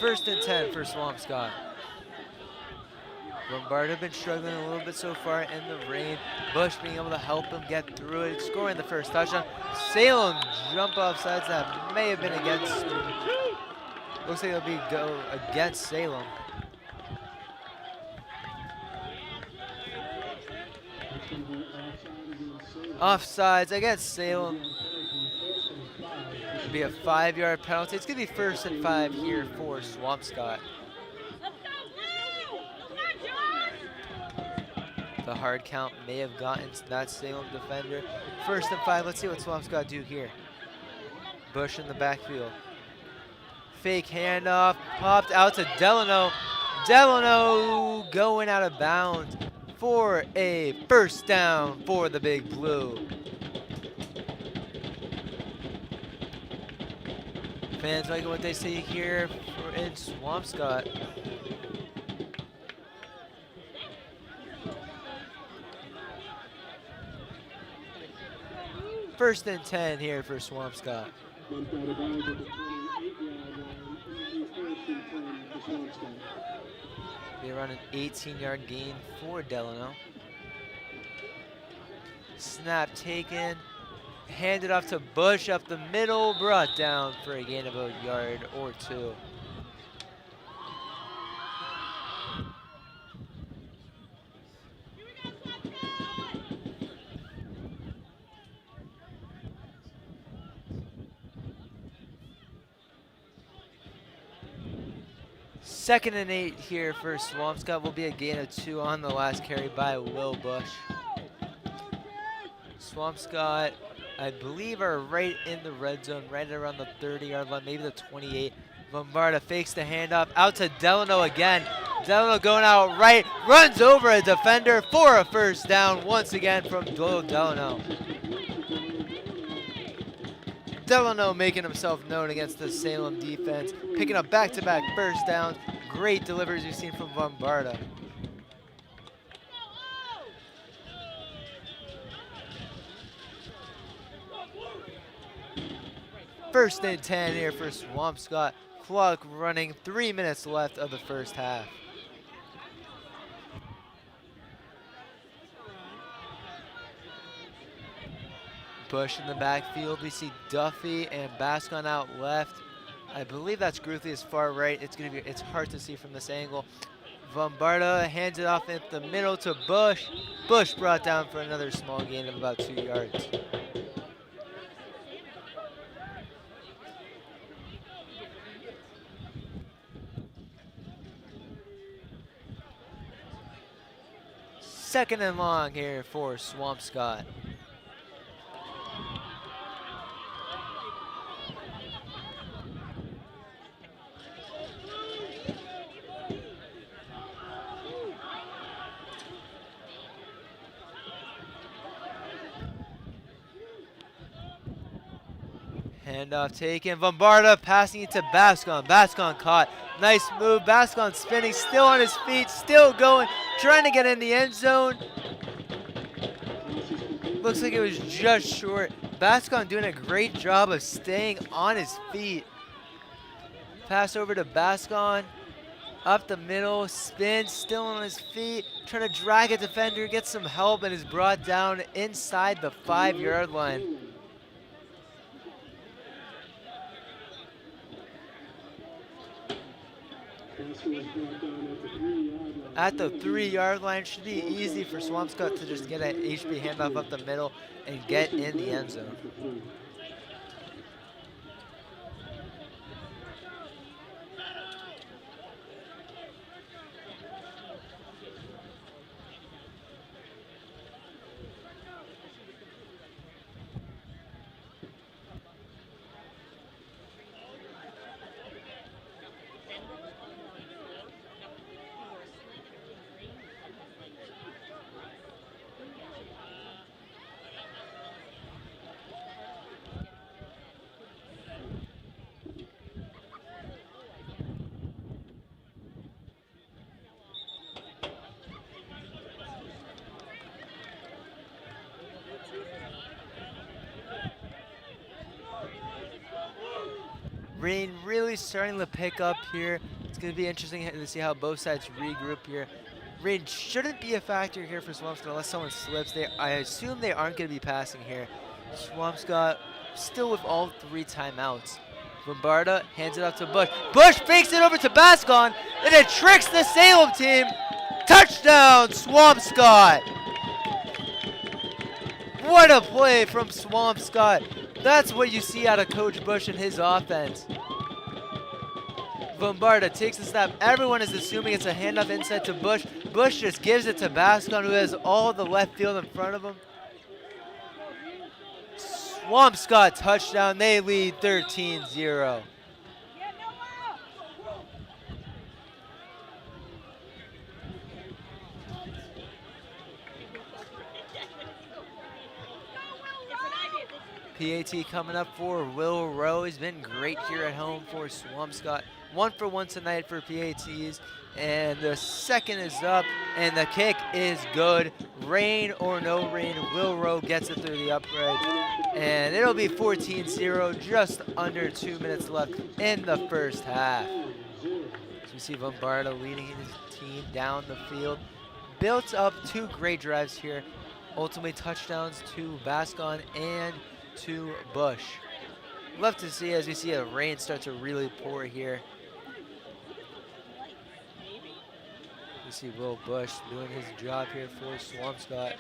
First and 10 for Swampscott. Lombard have been struggling a little bit so far in the rain. Bush being able to help him get through it, scoring the first touchdown. Salem jump off sides that may have been against. Looks like it'll be go against Salem. Offsides against Salem. It'll be a 5-yard penalty. It's going to be 1st and 5 here for Swampscott. The hard count may have gotten that Salem defender. 1st and 5. Let's see what Swampscott do here. Bush in the backfield. Fake handoff. Popped out to Delano. Delano going out of bounds for a first down for the Big Blue. Fans like what they see here in Swampscott. First and 10 here for Swampscott. They run an 18-yard gain for Delano. Snap taken. Handed off to Bush up the middle. Brought down for a gain of a yard or two. Second and 8 here for Swampscott will be a gain of 2 on the last carry by Will Bush. Swampscott, I believe, are right in the red zone, right around the 30-yard line, maybe the 28. Bombarda fakes the handoff out to Delano again. Delano going out right, runs over a defender for a first down once again from Doyle Delano. Delano making himself known against the Salem defense, picking up back-to-back first downs. Great deliveries we've seen from Bombarda. First and 10 here for Swampscott. Clock running, 3 minutes left of the first half. Bush in the backfield. We see Duffy and Bascon out left. I believe that's Gruthley's far right. It's hard to see from this angle. Bombarda hands it off at the middle to Bush. Bush brought down for another small gain of about 2 yards. Second and long here for Swampscott. Handoff taken. Bombarda passing it to Bascon. Bascon caught. Nice move. Bascon spinning, still on his feet, still going, trying to get in the end zone. Looks like it was just short. Bascon doing a great job of staying on his feet. Pass over to Bascon. Up the middle, spin, still on his feet, trying to drag a defender, gets some help, and is brought down inside the 5-yard line. At the 3-yard line, should be easy for Swampscott to just get an HB handoff up the middle and get in the end zone. Rain really starting to pick up here. It's going to be interesting to see how both sides regroup here. Rain shouldn't be a factor here for Swampscott unless someone slips. I assume they aren't going to be passing here. Swampscott still with all 3 timeouts. Bombarda hands it off to Bush. Bush fakes it over to Bascon, and it tricks the Salem team. Touchdown, Swampscott! What a play from Swampscott. That's what you see out of Coach Bush and his offense. Bombarda takes a snap. Everyone is assuming it's a handoff inside to Bush. Bush just gives it to Bascon, who has all the left field in front of him. Swampscott touchdown. They lead 13-0. PAT coming up for Will Rowe. He's been great here at home for Swampscott. 1 for 1 tonight for PATs. And the second is up, and the kick is good. Rain or no rain, Will Rowe gets it through the upright. And it'll be 14-0, just under 2 minutes left in the first half. So we see Bombarda leading his team down the field. Built up 2 great drives here. Ultimately touchdowns to Vascon and to Bush. Love to see as we see a rain start to really pour here. You see Will Bush doing his job here for Swampscott.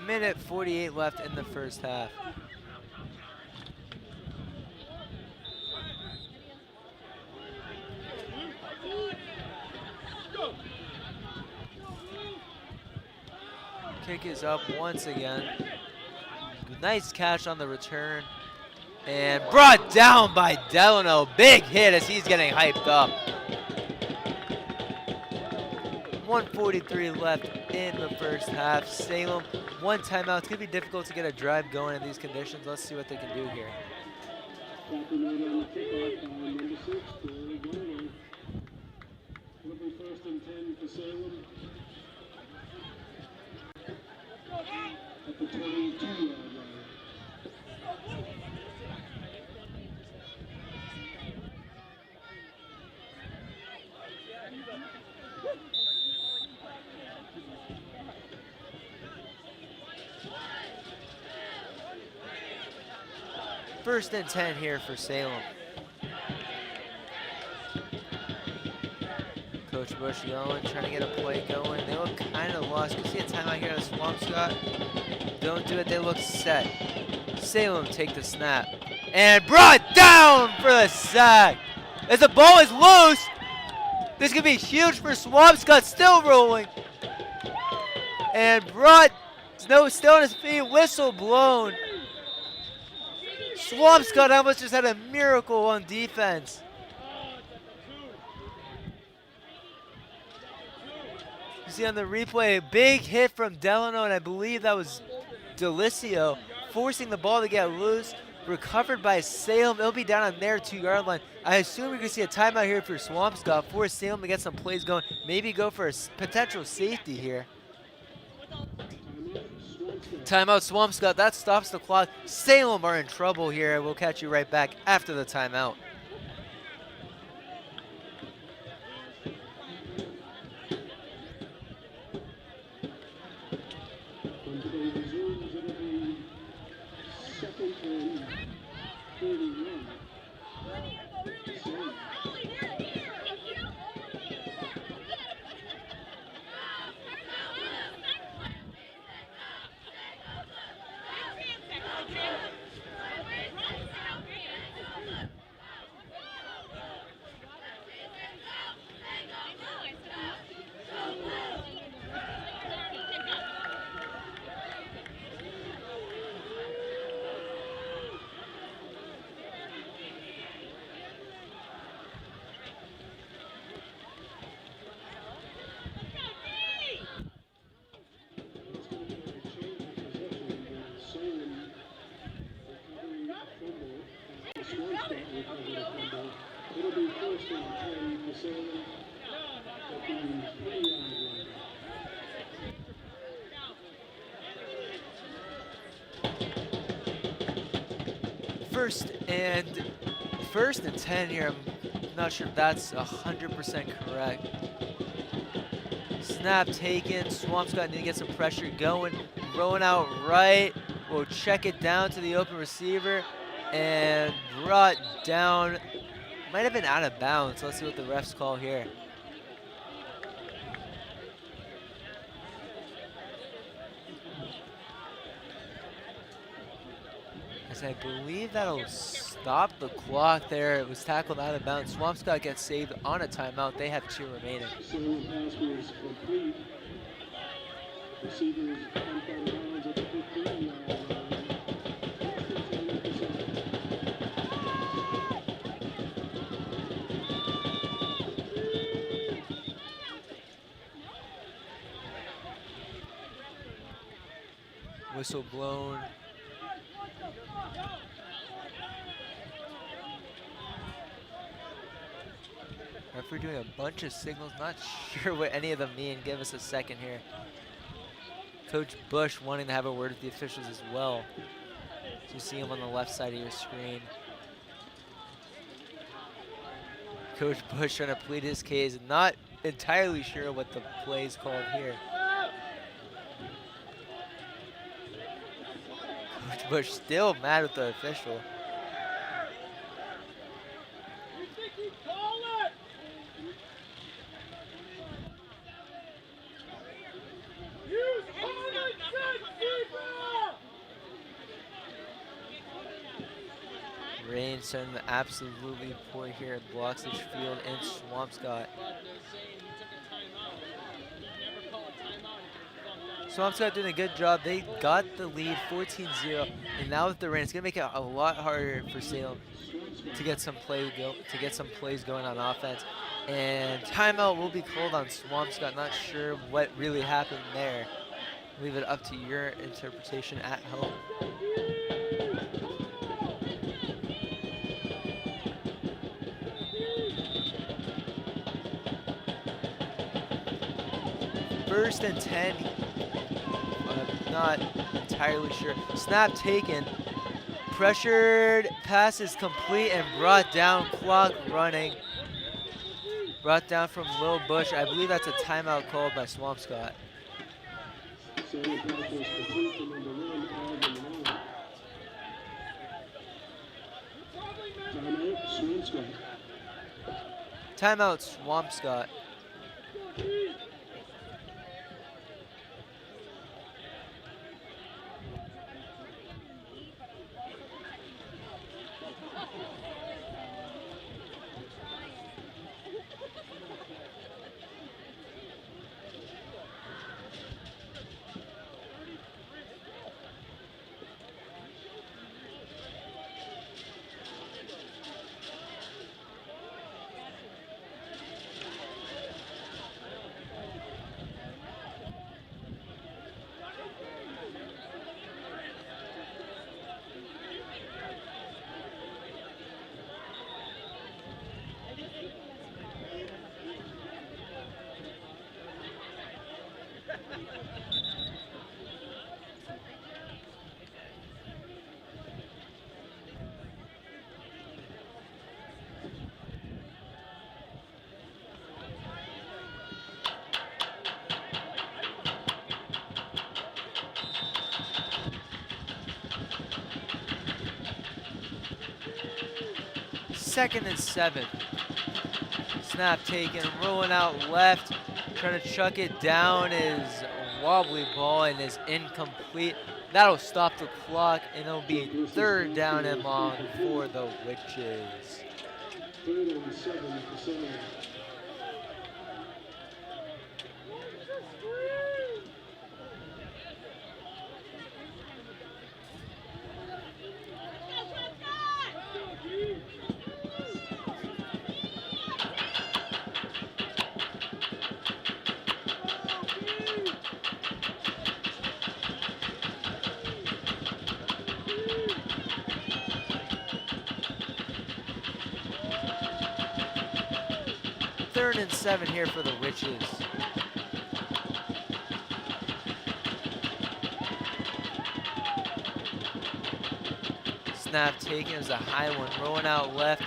Minute 48 left in the first half. Kick is up once again. Nice catch on the return. And brought down by Delano. Big hit as he's getting hyped up. 1:43 left in the first half. Salem, one timeout. It's going to be difficult to get a drive going in these conditions. Let's see what they can do here. First and 10 for Salem. At the 22-yard line. First and 10 here for Salem. Coach Bush going, trying to get a play going. They look kind of lost. You can see a timeout here at Swampscott. Don't do it, they look set. Salem take the snap. And brought down for the sack. As the ball is loose, this could be huge for Swampscott, still rolling. And brought, still on his feet, whistle blown. Swampscott almost just had a miracle on defense. You see on the replay, a big hit from Delano, and I believe that was Delicio, forcing the ball to get loose. Recovered by Salem. It'll be down on their 2-yard line. I assume we're going to see a timeout here for Swampscott, force Salem to get some plays going, maybe go for a potential safety here. Timeout Swampscott, that stops the clock. Salem are in trouble here. We'll catch you right back after the timeout. When play resumes, it'll be second and 31. Salem. It'll be first and 10 for Salem at the 20-yard line. First and 10 here. I'm not sure if that's 100% correct. Snap taken. Swampscott need to get some pressure going. Rolling out right. We'll check it down to the open receiver and brought down. Might have been out of bounds. Let's see what the refs call here. As I believe that'll stop the clock there. It was tackled out of bounds. Swampscott gets saved on a timeout. They have 2 remaining. Salem pass was complete. Receivers jumped out of bounds at the 15-yard line. Whistle blown. Referee doing a bunch of signals, not sure what any of them mean. Give us a second here. Coach Bush wanting to have a word with the officials as well. So you see him on the left side of your screen. Coach Bush trying to plead his case. Not entirely sure what the play is called here. Coach Bush still mad with the official. Rain starting to absolutely pour here at Bloxage Field in Swampscott. Swampscott doing a good job. They got the lead 14-0, and now with the rain, it's gonna make it a lot harder for Salem to get some plays going on offense. And timeout will be called on Swampscott. Not sure what really happened there. Leave it up to your interpretation at home. First and 10, not entirely sure. Snap taken, pressured, pass is complete and brought down, clock running. Brought down from Lil Bush. I believe that's a timeout called by Swampscott. Timeout Swampscott. Second and 7. Snap taken, rolling out left, trying to chuck it down is a wobbly ball and is incomplete. That'll stop the clock and it'll be third down and long for the Witches. 3rd and 7 for Salem. Third and 7 here for the Witches. Snap taken is a high one, rolling out left.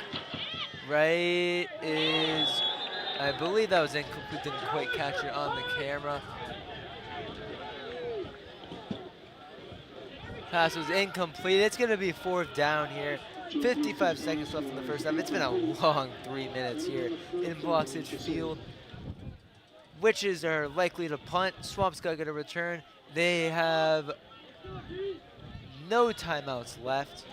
Right is, I believe that was incomplete, didn't quite catch it on the camera. Pass was incomplete. It's going to be 4th down here. 55 seconds left in the first half. It's been a long 3 minutes here in Bloxage Field. Witches are likely to punt. Swampscott going to return. They have no timeouts left.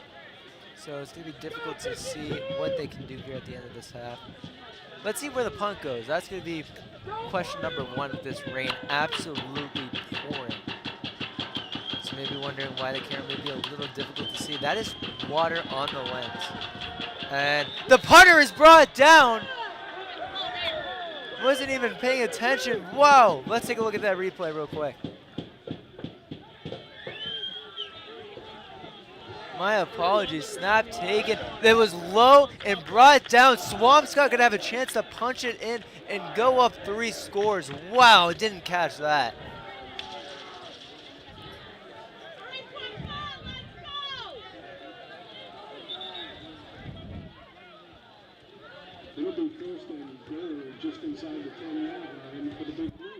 So it's going to be difficult to see what they can do here at the end of this half. Let's see where the punt goes. That's going to be question number 1 with this rain absolutely pouring. So maybe wondering why the camera may be a little difficult to see. That is water on the lens. And the punter is brought down. Wasn't even paying attention. Wow. Let's take a look at that replay real quick. My apologies. Snap taken. It was low and brought down. Swampscott could have a chance to punch it in and go up 3 scores. Wow, didn't catch that. It'll be first and goal just inside the 10-yard line for the Big Blue.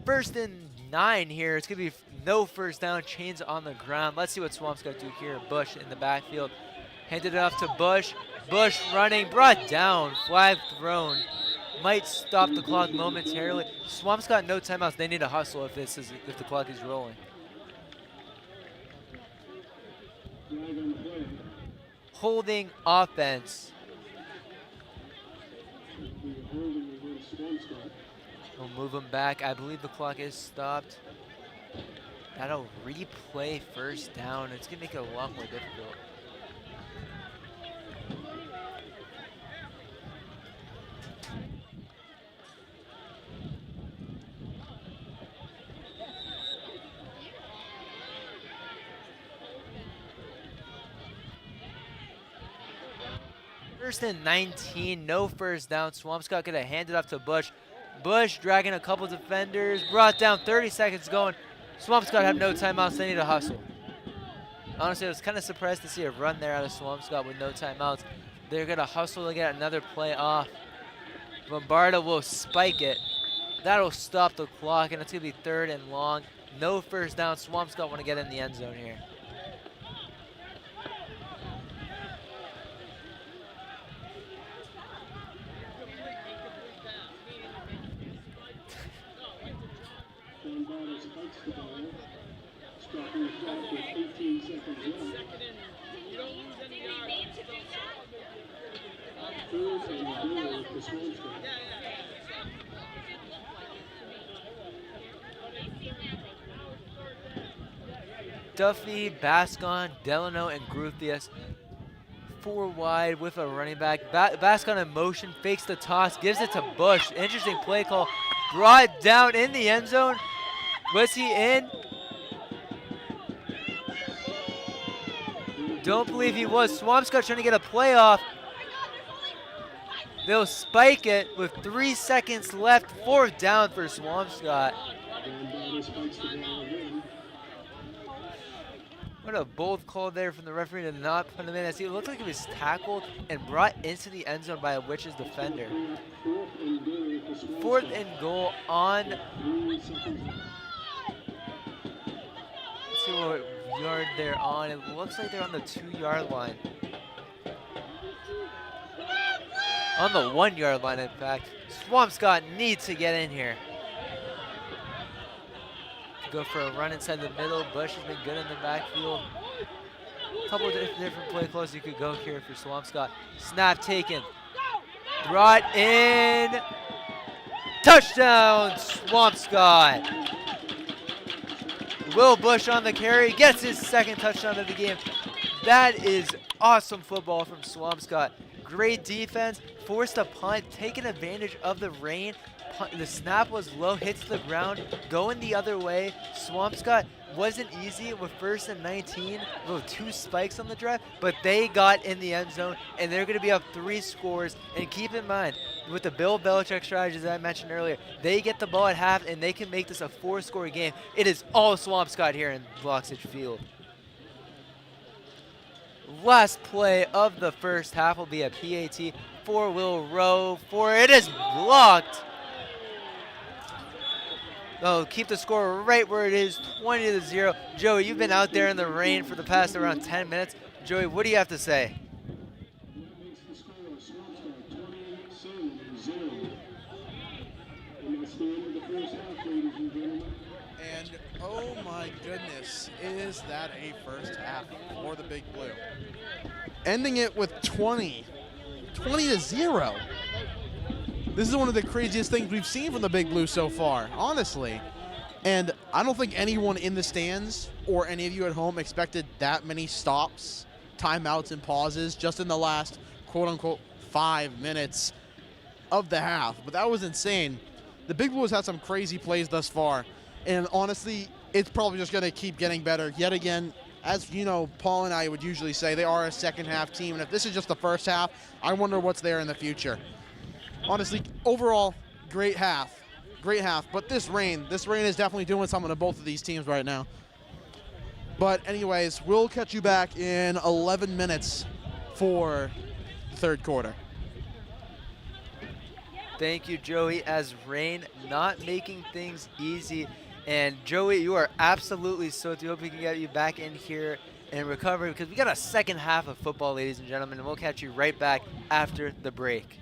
First and 9 here. It's going to be no first down. Chains on the ground. Let's see what Swampscott do here. Bush in the backfield. Handed it off to Bush. Bush running. Brought down. Flag thrown. Might stop the clock momentarily. Swampscott no timeouts. They need to hustle if the clock is rolling. Holding offense. We'll move him back. I believe the clock is stopped. That'll replay first down. It's going to make it a lot more difficult. First and 19, no first down. Swampscott gonna hand it off to Bush. Bush dragging a couple defenders, brought down, 30 seconds going. Swampscott have no timeouts, they need to hustle. Honestly, I was kind of surprised to see a run there out of Swampscott with no timeouts. They're gonna hustle to get another play off. Bombarda will spike it. That'll stop the clock, and it's gonna be 3rd and long. No first down. Swampscott want to get in the end zone here. Duffy, Bascon, Delano, and Gruthius. 4 wide with a running back. Bascon in motion, fakes the toss, gives it to Bush. Interesting play call. Brought down in the end zone. Was he in? Don't believe he was. Swampscott trying to get a play off. They'll spike it with 3 seconds left. 4th down for Swampscott. What a bold call there from the referee to not put him in. As he looked like he was tackled and brought into the end zone by a Witches defender. 4th and goal on. Let's see what yard they're on. It looks like they're on the 2-yard line. On the 1-yard line, in fact. Swampscott needs to get in here. Go for a run inside the middle. Bush has been good in the backfield. A couple of different play calls you could go here for Swampscott. Snap taken. Brought in. Touchdown, Swampscott. Will Bush on the carry. Gets his 2nd touchdown of the game. That is awesome football from Swampscott. Great defense. Forced a punt. Taking advantage of the rain. The snap was low, hits the ground, going the other way. Swampscott wasn't easy with 1st and 19, with 2 spikes on the drive, but they got in the end zone, and they're going to be up 3 scores. And keep in mind, with the Bill Belichick strategy that I mentioned earlier, they get the ball at half, and they can make this a 4-score game. It is all Swampscott here in Bloxage Field. Last play of the first half will be a PAT for Will Rowe. It is blocked. Oh, keep the score right where it is, 20-0. Joey, you've been out there in the rain for the past around 10 minutes. Joey, what do you have to say? That makes the score Swampscott 28, Salem 0. And that's the end of the first half, ladies and gentlemen. And oh my goodness, is that a first half for the Big Blue? Ending it with 20-0. This is one of the craziest things we've seen from the Big Blue so far, honestly. And I don't think anyone in the stands or any of you at home expected that many stops, timeouts, and pauses just in the last quote-unquote 5 minutes of the half. But that was insane. The Big Blue has had some crazy plays thus far. And honestly, it's probably just going to keep getting better. Yet again, as you know, Paul and I would usually say, they are a second-half team. And if this is just the first half, I wonder what's there in the future. Honestly, overall, great half. Great half. But this rain is definitely doing something to both of these teams right now. But anyways, we'll catch you back in 11 minutes for the third quarter. Thank you, Joey, as rain not making things easy. And Joey, you are absolutely soaked. We hope we can get you back in here and recover, because we got a second half of football, ladies and gentlemen, and we'll catch you right back after the break.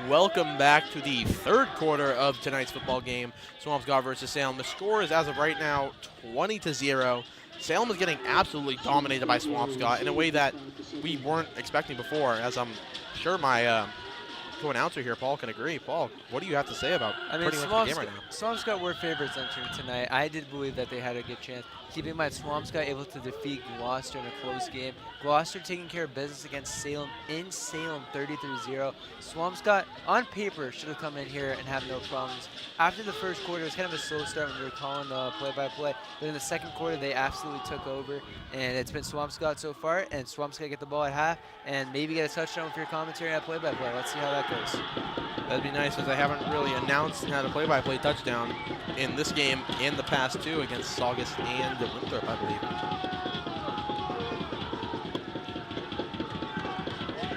welcome back to the third quarter of tonight's football game, Swampscott versus Salem. The score is, as of right now, 20-0. Salem is getting absolutely dominated by Swampscott in a way that we weren't expecting before, as I'm sure my co-announcer here, Paul, can agree. Paul, what do you have to say about pretty much the game right now? Swampscott were favorites entering tonight. I did believe that they had a good chance. Keeping in mind, Swampscott able to defeat Gloucester in a close game. Gloucester taking care of business against Salem in Salem, 30-0. Swampscott, on paper, should have come in here and have no problems. After the first quarter, it was kind of a slow start when we were calling play-by-play. But in the second quarter, they absolutely took over, and it's been Swampscott so far. And Swampscott get the ball at half, and maybe get a touchdown with your commentary at play-by-play. Let's see how that goes. That'd be nice, as I haven't really announced and had a play-by-play touchdown in this game in the past two against Saugus and Winthrop, I believe.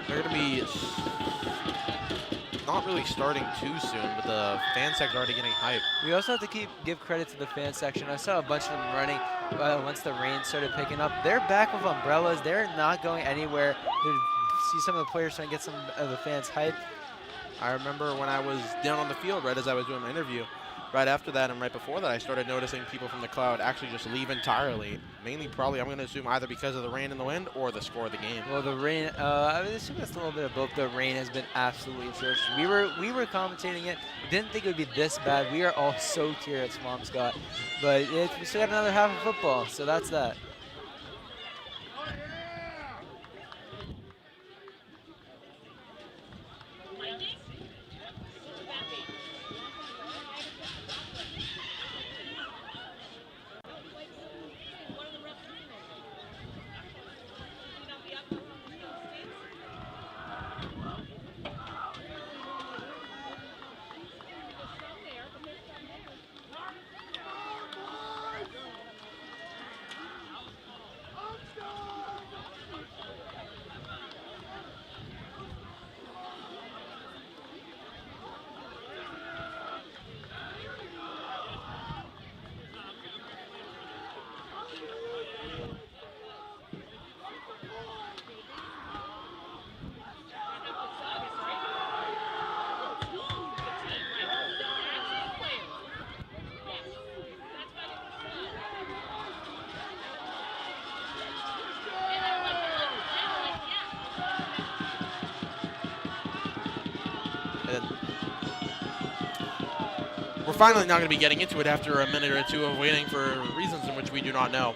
They're going to be not really starting too soon, but the fan section's already getting hype. We also have to give credit to the fan section. I saw a bunch of them running once the rain started picking up. They're back with umbrellas. They're not going anywhere. See some of the players trying to get some of the fans hype. I remember when I was down on the field right as I was doing my interview, right after that and right before that, I started noticing people from the crowd actually just leave entirely. Mainly probably, I'm going to assume, either because of the rain and the wind or the score of the game. Well, the rain, I would assume it's a little bit of both. The rain has been absolutely atrocious. We were commentating it. Didn't think it would be this bad. We are all soaked here at Swampscott. But we still got another half of football, so that's that. We're finally not going to be getting into it after a minute or two of waiting for reasons in which we do not know.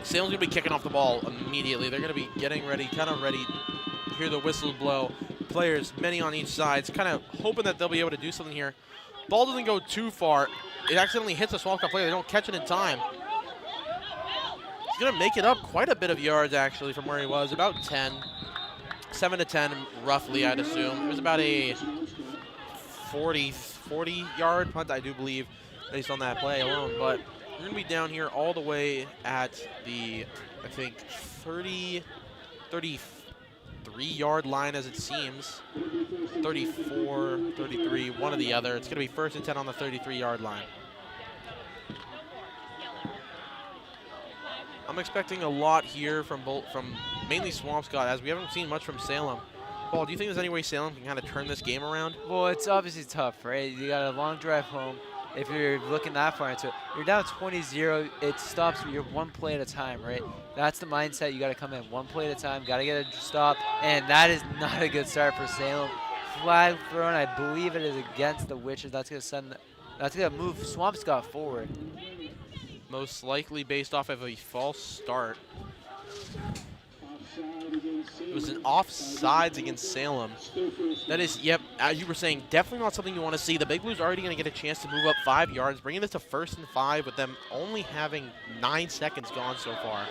Salem's going to be kicking off the ball immediately. They're going to be getting ready, kind of ready. Hear the whistle blow. Players, many on each side, kind of hoping that they'll be able to do something here. Ball doesn't go too far. It accidentally hits a Swampscott player. They don't catch it in time. He's going to make it up quite a bit of yards, actually, from where he was. About 10. 7 to 10, roughly, I'd assume. It was about a 40-yard punt, I do believe, based on that play alone. But we're going to be down here all the way at the, I think, 33-yard line, as it seems. 34, 33, one or the other. It's going to be 1st and 10 on the 33-yard line. I'm expecting a lot here from mainly Swampscott, as we haven't seen much from Salem. Paul, do you think there's any way Salem can kind of turn this game around? Well, it's obviously tough, right? You got a long drive home. If you're looking that far into it, you're down 20-0. It stops. You're one play at a time, right? That's the mindset. You got to come in one play at a time. Got to get a stop, and that is not a good start for Salem. Flag thrown. I believe it is against the Witches. That's gonna move Swampscott forward. Most likely based off of a false start. It was an offsides against Salem. That is, yep, as you were saying, definitely not something you want to see. The Big Blues are already going to get a chance to move up 5 yards, bringing this to 1st and 5 with them only having 9 seconds gone so far.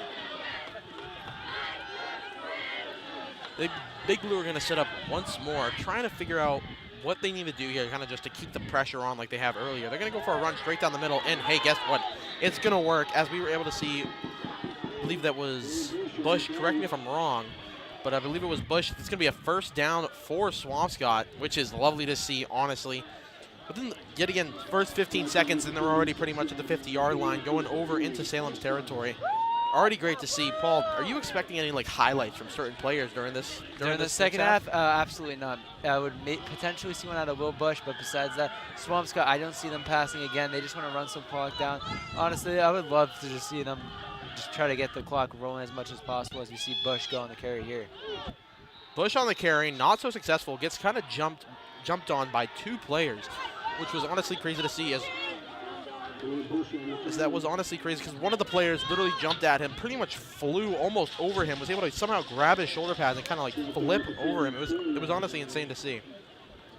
The Big Blue are going to set up once more, trying to figure out what they need to do here, kind of just to keep the pressure on like they have earlier. They're going to go for a run straight down the middle, and hey, guess what? It's going to work, as we were able to see. I believe that was Bush. Correct me if I'm wrong, but I believe it was Bush. It's going to be a 1st down for Swampscott, which is lovely to see, honestly. But then, yet again, first 15 seconds, and they're already pretty much at the 50-yard line, going over into Salem's territory. already great to see. Paul, are you expecting any like highlights from certain players during the second half? Absolutely not. I would potentially see one out of Will Bush, but besides that, Swampscott, I don't see them passing again. They just want to run some clock down. Honestly, I would love to just see them just try to get the clock rolling as much as possible as we see Bush go on the carry here. Bush on the carry, not so successful, gets kind of jumped on by 2 players, which was honestly crazy to see. As that was honestly crazy because one of the players literally jumped at him, pretty much flew almost over him, was able to somehow grab his shoulder pads and kind of like flip over him. It was honestly insane to see.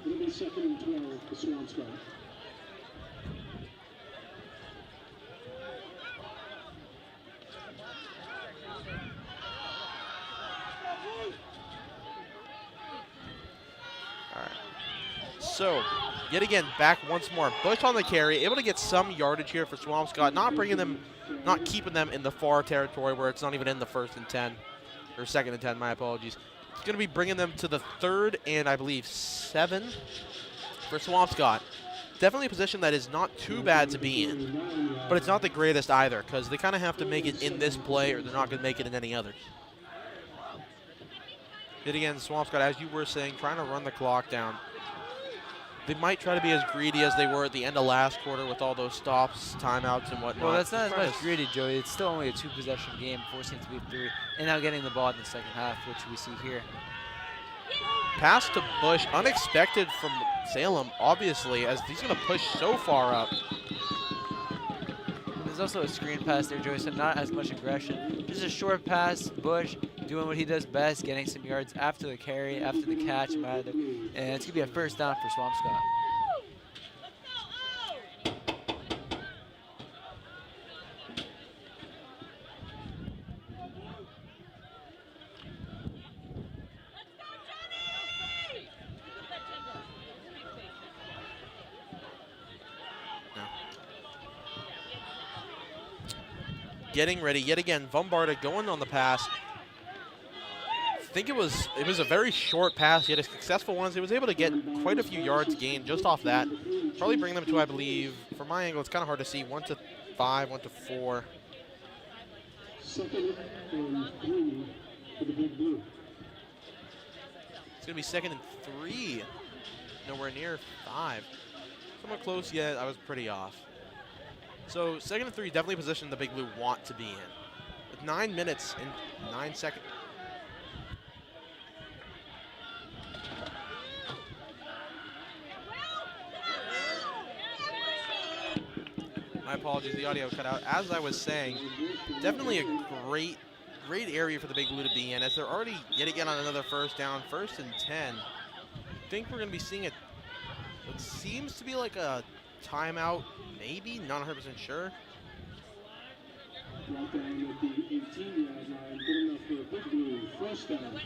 It'll be 2nd and 12 for Swampscott. So, yet again, back once more. Bush on the carry, able to get some yardage here for Swampscott, not keeping them in the far territory where it's not even in the 1st and 10, or 2nd and 10, my apologies. It's going to be bringing them to the 3rd and I believe 7 for Swampscott. Definitely a position that is not too bad to be in, but it's not the greatest either because they kind of have to make it in this play or they're not going to make it in any others. Yet again, Swampscott, as you were saying, trying to run the clock down. They might try to be as greedy as they were at the end of last quarter with all those stops, timeouts, and whatnot. Well, that's not as much greedy, Joey. It's still only a 2-possession game, forcing it to be 3, and now getting the ball in the second half, which we see here. Pass to Bush, unexpected from Salem, obviously, as he's going to push so far up. There's also a screen pass there, Joey, so not as much aggression. Just a short pass, Bush doing what he does best, getting some yards after the carry, after the catch, and it's going to be a 1st down for Swampscott. Getting ready yet again. Vombarda going on the pass. I think it was a very short pass, yet a successful one. He was able to get quite a few yards gained just off that. Probably bring them to, I believe, from my angle, it's kind of hard to see, 1 to 5, 1 to 4. 2nd and 3 for the Big Blue. It's going to be 2nd and 3. Nowhere near 5. Somewhat close, yet I was pretty off. So 2nd and 3, definitely a position the Big Blue want to be in. With 9 minutes and 9 seconds. My apologies, the audio cut out. As I was saying, definitely a great area for the Big Blue to be in, as they're already yet again on another 1st down, 1st and 10. I think we're going to be seeing what seems to be like a timeout, maybe, not 100% sure. Right down at the 18-yard line, good enough for a Big Blue 1st down.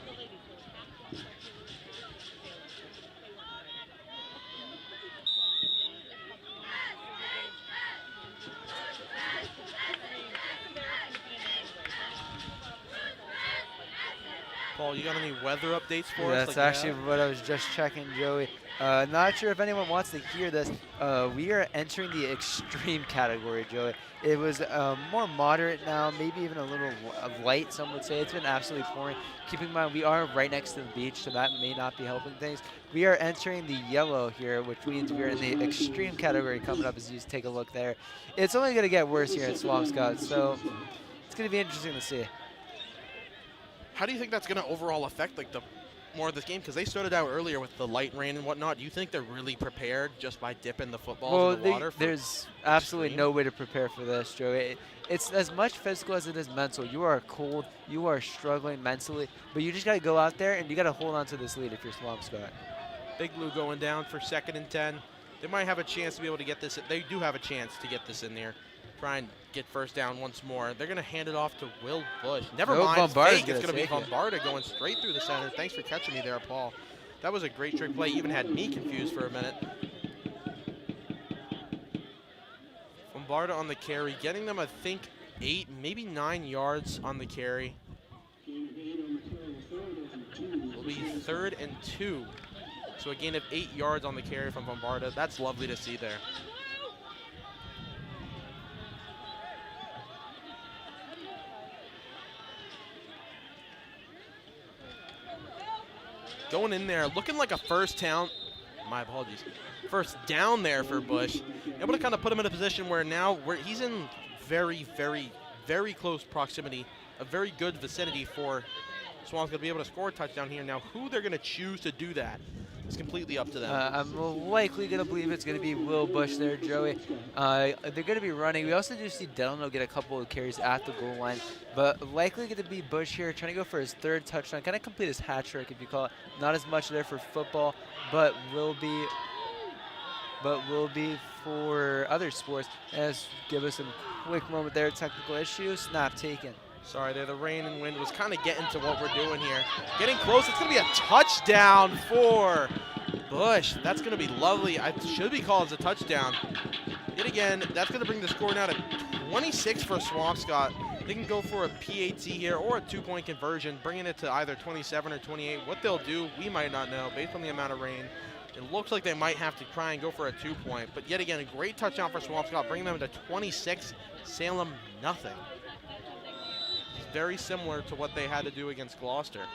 Paul, you got any weather updates for us? That's actually what I was just checking, Joey. Not sure if anyone wants to hear this. We are entering the extreme category, Joey. It was more moderate now, maybe even a little light, some would say. It's been absolutely pouring. Keeping in mind, we are right next to the beach, so that may not be helping things. We are entering the yellow here, which means we are in the extreme category coming up as you take a look there. It's only going to get worse here at Swampscott, so it's going to be interesting to see. How do you think that's going to overall affect like the more of this game? Because they started out earlier with the light rain and whatnot. Do you think they're really prepared just by dipping the footballs in the water? There's absolutely no way to prepare for this, Joey. It's as much physical as it is mental. You are cold. You are struggling mentally. But you just got to go out there, and you got to hold on to this lead if you're Swampscott. Big Blue going down for 2nd and 10. They might have a chance to be able to get this. They do have a chance to get this in there. Try and get 1st down once more. They're going to hand it off to Will Bush. Never mind. It's going to be Vombarda going straight through the center. Thanks for catching me there, Paul. That was a great trick play. Even had me confused for a minute. Vombarda on the carry, getting them, I think, 8, maybe 9 yards on the carry. It'll be 3rd and 2. So a gain of 8 yards on the carry from Vombarda. That's lovely to see there. going in there, looking like a first down. My apologies. First down there for Bush. Able to kind of put him in a position where now he's in very, very, very close proximity, a very good vicinity for Swampscott to be able to score a touchdown here. Now, who they're going to choose to do that is completely up to them. I'm likely going to believe it's going to be Will Bush there, Joey. They're going to be running. We also do see Delano get a couple of carries at the goal line, but likely going to be Bush here trying to go for his third touchdown, kind of complete his hat trick, if you call it. Not as much there for football, but will be for other sports. As give us a quick moment there, technical issue, snap taken. Sorry there, the rain and wind was kind of getting to what we're doing here. Getting close, it's going to be a touchdown for Bush. That's going to be lovely. I should be called as a touchdown. Yet again, that's going to bring the score now to 26 for Swampscott. They can go for a PAT here or a 2-point conversion, bringing it to either 27 or 28. What they'll do, we might not know based on the amount of rain. It looks like they might have to try and go for a 2-point. But yet again, a great touchdown for Swampscott, bringing them to 26, Salem nothing. Very similar to what they had to do against Gloucester.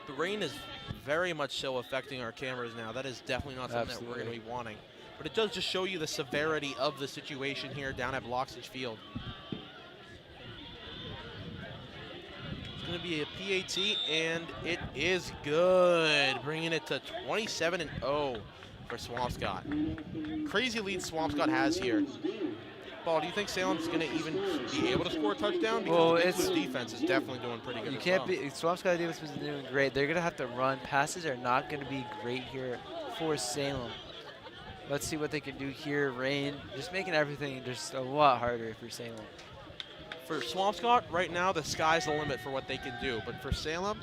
The rain is very much so affecting our cameras now. That is definitely not something that we're going to be wanting. But it does just show you the severity of the situation here down at Bloxage Field. It's going to be a PAT, and it is good, bringing it to 27-0 for Swampscott. Crazy lead Swampscott has here. Paul, do you think Salem's going to even be able to score a touchdown? Because the defense is definitely doing pretty good. You can't be. Swampscott defense is doing great. They're going to have to run. Passes are not going to be great here for Salem. Let's see what they can do here. Rain, just making everything just a lot harder for Salem. For Swampscott, right now, the sky's the limit for what they can do. But for Salem,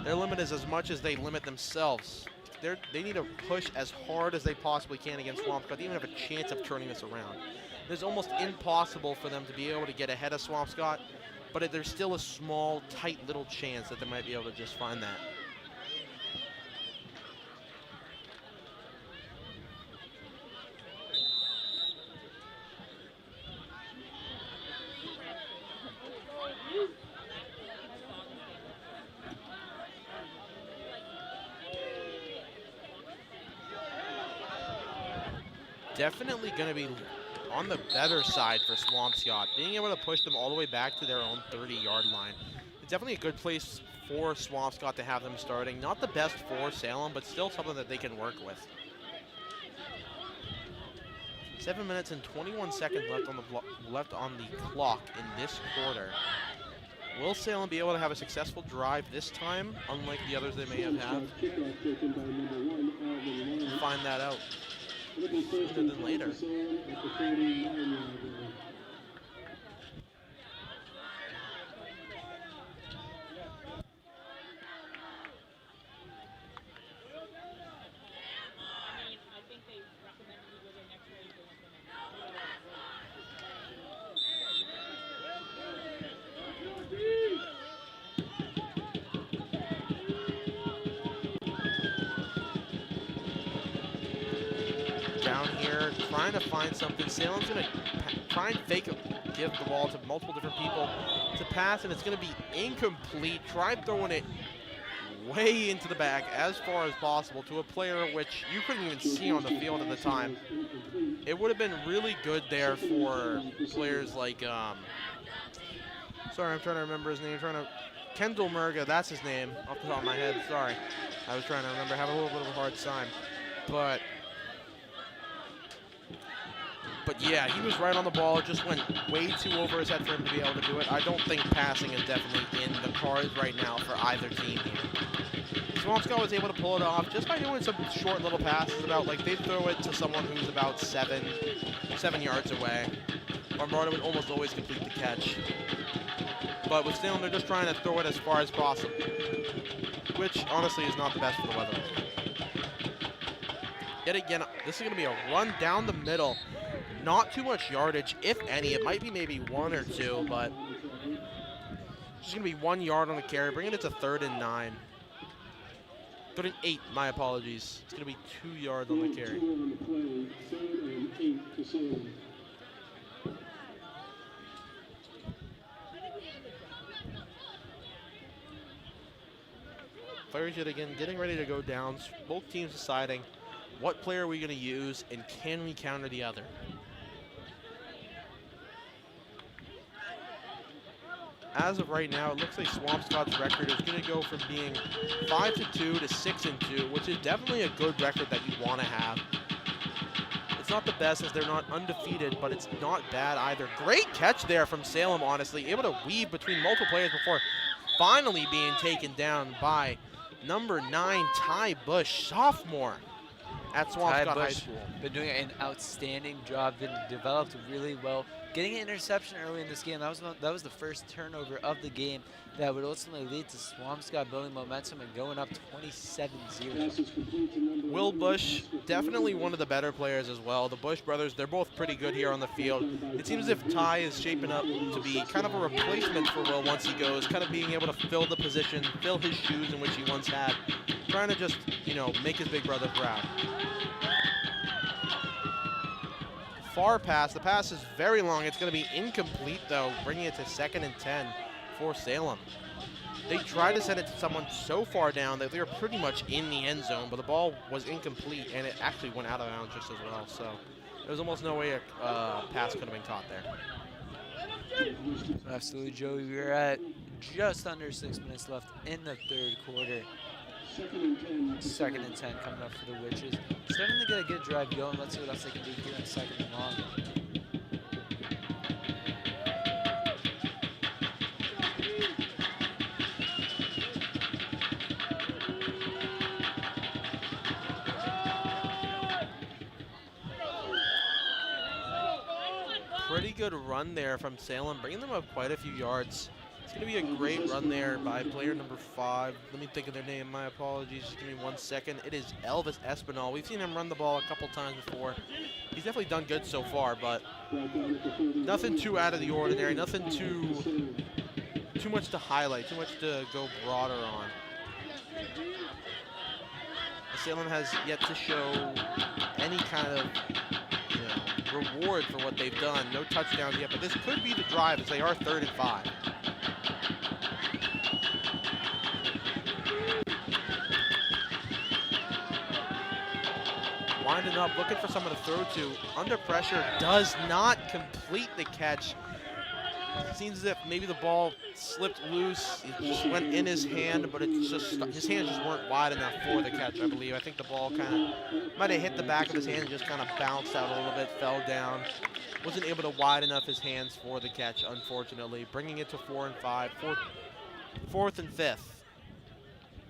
their limit is as much as they limit themselves. They need to push as hard as they possibly can against Swampscott to even have a chance of turning this around. It's almost impossible for them to be able to get ahead of Swampscott, but there's still a small, tight little chance that they might be able to just find that. Definitely going to be on the better side for Swampscott, being able to push them all the way back to their own 30-yard line. It's definitely a good place for Swampscott to have them starting. Not the best for Salem, but still something that they can work with. 7 minutes and 21 seconds left on the clock in this quarter. Will Salem be able to have a successful drive this time, unlike the others they may have had? We'll find that out sooner than later. Down here, trying to find something. Salem's going to try and fake it, give the ball to multiple different people to pass, and it's going to be incomplete. Try throwing it way into the back as far as possible to a player which you couldn't even see on the field at the time. It would have been really good there for players like, sorry, I'm trying to remember his name. Kendall Murga, that's his name, off the top of my head. Sorry, I was trying to remember, having a little bit of a hard time. But yeah, he was right on the ball. It just went way too over his head for him to be able to do it. I don't think passing is definitely in the cards right now for either team here. Swampscott was able to pull it off just by doing some short little passes about, like, they'd throw it to someone who's about 7 yards away. Marmorta would almost always complete the catch. But with Salem, they're just trying to throw it as far as possible, which honestly is not the best for the weather. Yet again, this is going to be a run down the middle. Not too much yardage, if any. It might be maybe 1 or 2, but it's going to be 1 yard on the carry, bringing it to 3rd and 9. 3rd and 8, my apologies. It's going to be 2 yards on the carry. Players yet again getting ready to go down. Both teams deciding what player are we going to use and can we counter the other. As of right now, it looks like Swampscott's record is going to go from being 5-2 to 6-2, which is definitely a good record that you want to have. It's not the best as they're not undefeated, but it's not bad either. Great catch there from Salem, honestly. Able to weave between multiple players before finally being taken down by number 9, Ty Bush, sophomore at Swampscott High School. Been doing an outstanding job. Been developed really well. Getting an interception early in this game, that was the first turnover of the game that would ultimately lead to Swampscott building momentum and going up 27-0. Will Bush, definitely one of the better players as well. The Bush brothers, they're both pretty good here on the field. It seems as if Ty is shaping up to be kind of a replacement for Will once he goes, kind of being able to fill the position, fill his shoes in which he once had, trying to just, make his big brother proud. Far pass. The pass is very long. It's going to be incomplete, though, bringing it to 2nd and 10 for Salem. They tried to send it to someone so far down that they were pretty much in the end zone, but the ball was incomplete, and it actually went out of bounds just as well. So there was almost no way a pass could have been caught there. Absolutely, Joey. We're at just under 6 minutes left in the third quarter. 2nd and 10 coming up for the Witches. Starting to get a good drive going. Let's see what else they can do here in 2nd and long. Pretty good run there from Salem, bringing them up quite a few yards. It's going to be a great run there by player number 5. Let me think of their name. My apologies. Just give me 1 second. It is Elvis Espinal. We've seen him run the ball a couple times before. He's definitely done good so far, but nothing too out of the ordinary. Nothing too much to highlight. Too much to go broader on. Salem has yet to show any kind of reward for what they've done. No touchdowns yet, but this could be the drive as they are 3rd and 5. Winding up, looking for someone to throw to. Under pressure, does not complete the catch. It seems as if maybe the ball slipped loose. It just went in his hand, but it's just his hands just weren't wide enough for the catch, I believe. I think the ball kind of might have hit the back of his hand and just kind of bounced out a little bit, fell down. Wasn't able to widen enough his hands for the catch, unfortunately. Bringing it to 4th and 5, 4th and 5th.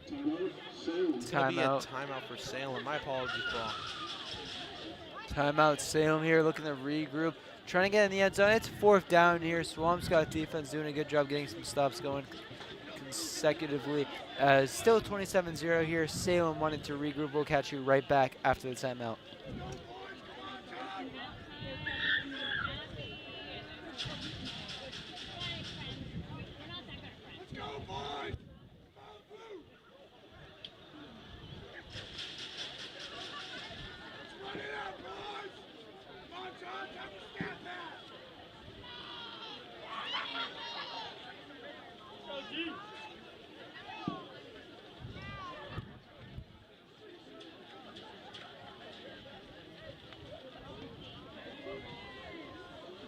It's going to be a timeout for Salem. My apologies, Paul. Timeout Salem here, looking to regroup. Trying to get in the end zone. It's 4th down here. Swampscott defense doing a good job getting some stops going consecutively. Still 27-0 here. Salem wanting to regroup. We'll catch you right back after the timeout.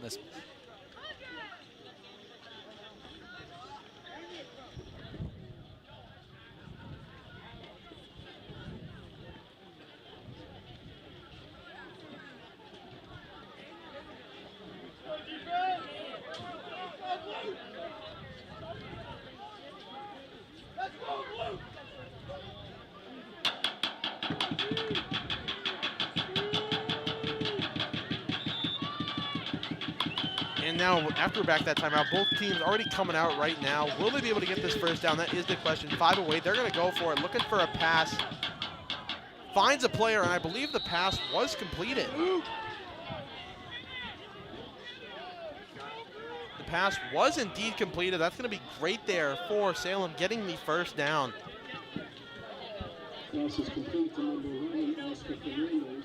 This And now, after we're back that timeout, both teams already coming out right now. Will they be able to get this first down? That is the question. 5 away. They're going to go for it, looking for a pass. Finds a player, and I believe the pass was completed. The pass was indeed completed. That's going to be great there for Salem, getting the first down. Pass is complete to number 11, Oscar Fernandez.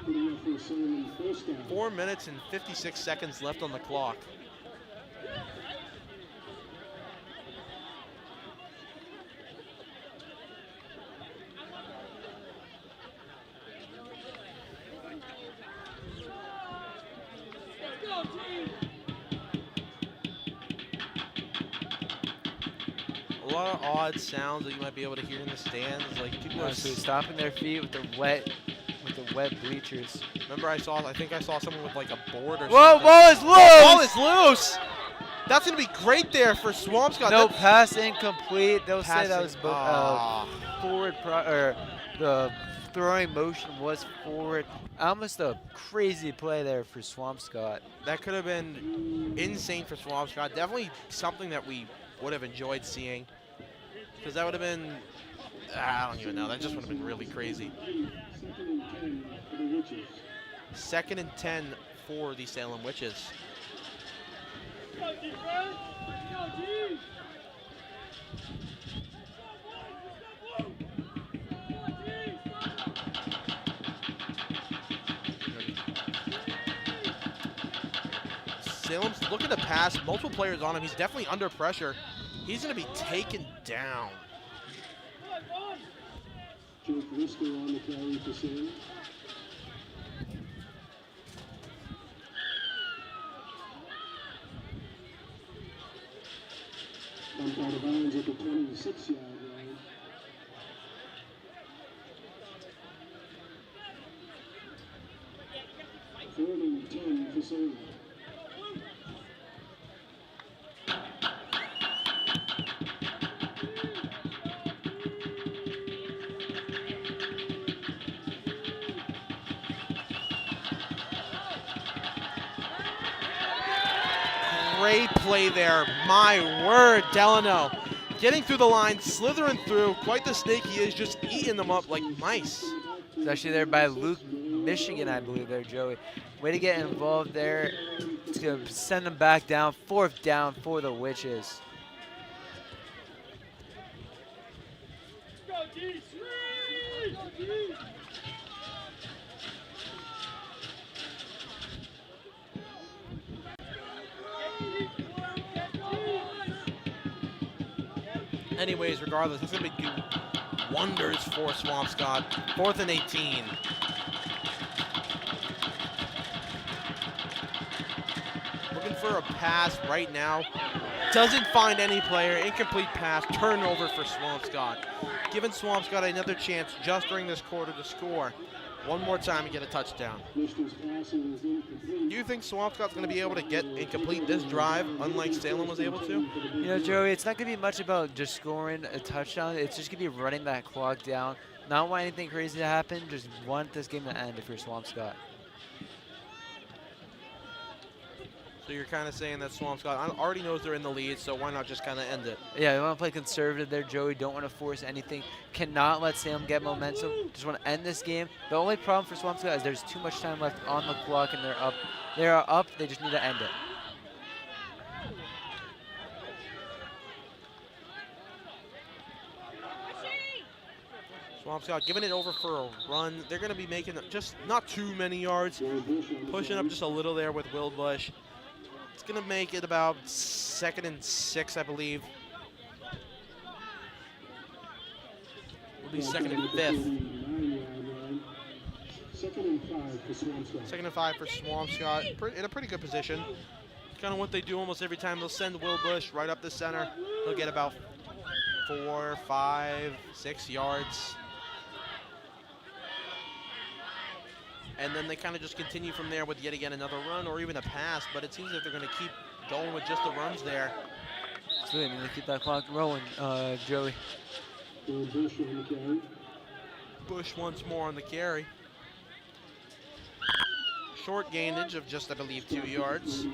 Putting up for Salem first down. 4 minutes and 56 seconds left on the clock. lot of odd sounds that you might be able to hear in the stands. Like people are Honestly, stopping their feet with the wet bleachers. Remember, I think I saw someone with like a board or Whoa, something. ball is loose! Ball is loose! That's going to be great there for Swampscott. No, pass incomplete. They'll say that was Passing. forward, or the throwing motion was forward. Almost a crazy play there for Swampscott. That could have been insane for Swampscott. Definitely something that we would have enjoyed seeing. Because that would have been, I don't even know. That just would have been really crazy. 2nd and 10 for the Salem Witches. Salem's looking to pass, multiple players on him. He's definitely under pressure. He's going to be taken down. Jake Lister on the carry for Salem. Bumped out of bounds at the 26-yard line. Third and 10 for Salem. Great play there. My word, Delano. Getting through the line, slithering through. Quite the snake he is, just eating them up like mice. It's actually there by Luke, Michigan, I believe there, Joey. Way to get involved there. It's going to send them back down. 4th down for the Witches. Anyways, regardless, it's going to do wonders for Swampscott. 4th and 18. Looking for a pass right now. Doesn't find any player. Incomplete pass. Turnover for Swampscott. Giving Swampscott another chance just during this quarter to score. One more time and get a touchdown. Lister's passing is incomplete. Do you think Swampscott's going to be able to get incomplete this drive, unlike Salem was able to? You know, Joey, it's not going to be much about just scoring a touchdown. It's just going to be running that clock down. Not want anything crazy to happen. Just want this game to end if you're Swampscott. So you're kind of saying that Swampscott already knows they're in the lead, so why not just kind of end it? Yeah, they want to play conservative there, Joey. Don't want to force anything. Cannot let Salem get momentum. Just want to end this game. The only problem for Swampscott is there's too much time left on the clock, and they're up. They are up. They just need to end it. Swampscott giving it over for a run. They're going to be making just not too many yards. Pushing up just a little there with Will Bush. It's going to make it about 2nd and 6, I believe. Will be 2nd and 5th. 2nd and 5 for Swampscott. 2nd and 5 for Swampscott. In a pretty good position. Kind of what they do almost every time. They'll send Will Bush right up the center. He'll get about 4, 5, 6 yards. And then they kind of just continue from there with yet again another run or even a pass. But it seems like they're going to keep going with just the runs there. So they need to keep that clock rolling, Joey. Bush on the carry. Bush once more on the carry. Short gainage of just, I believe, 2 yards.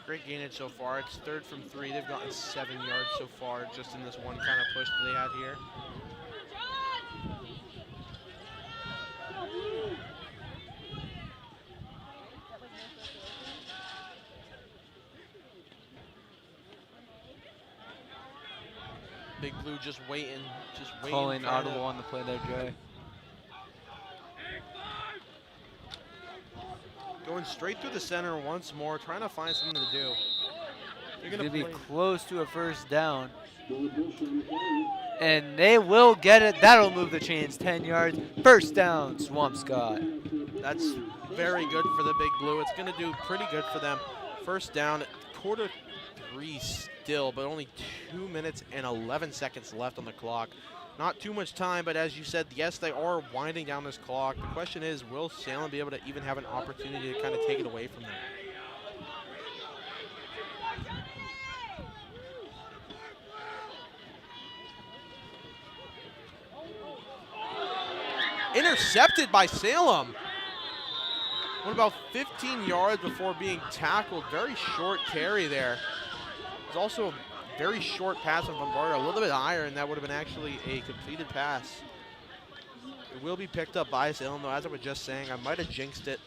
Great gainage so far. It's 3rd from 3. They've gotten 7 yards so far just in this one kind of push that they have here. Big Blue just waiting. Calling audible on the play there, Joey. Going straight through the center once more, trying to find something to do. They're Gonna be play. close to a 1st down. And they will get it. That'll move the chains 10 yards. 1st down, Swampscott. That's very good for the Big Blue. It's going to do pretty good for them. First down, quarter 3 still, but only 2 minutes and 11 seconds left on the clock. Not too much time, but as you said, yes, they are winding down this clock. The question is, will Salem be able to even have an opportunity to kind of take it away from them? Intercepted by Salem. Went about 15 yards before being tackled. Very short carry there. There's also a very short pass on Bombardier, a little bit higher, and that would have been actually a completed pass. It will be picked up by Salem, though, as I was just saying. I might have jinxed it.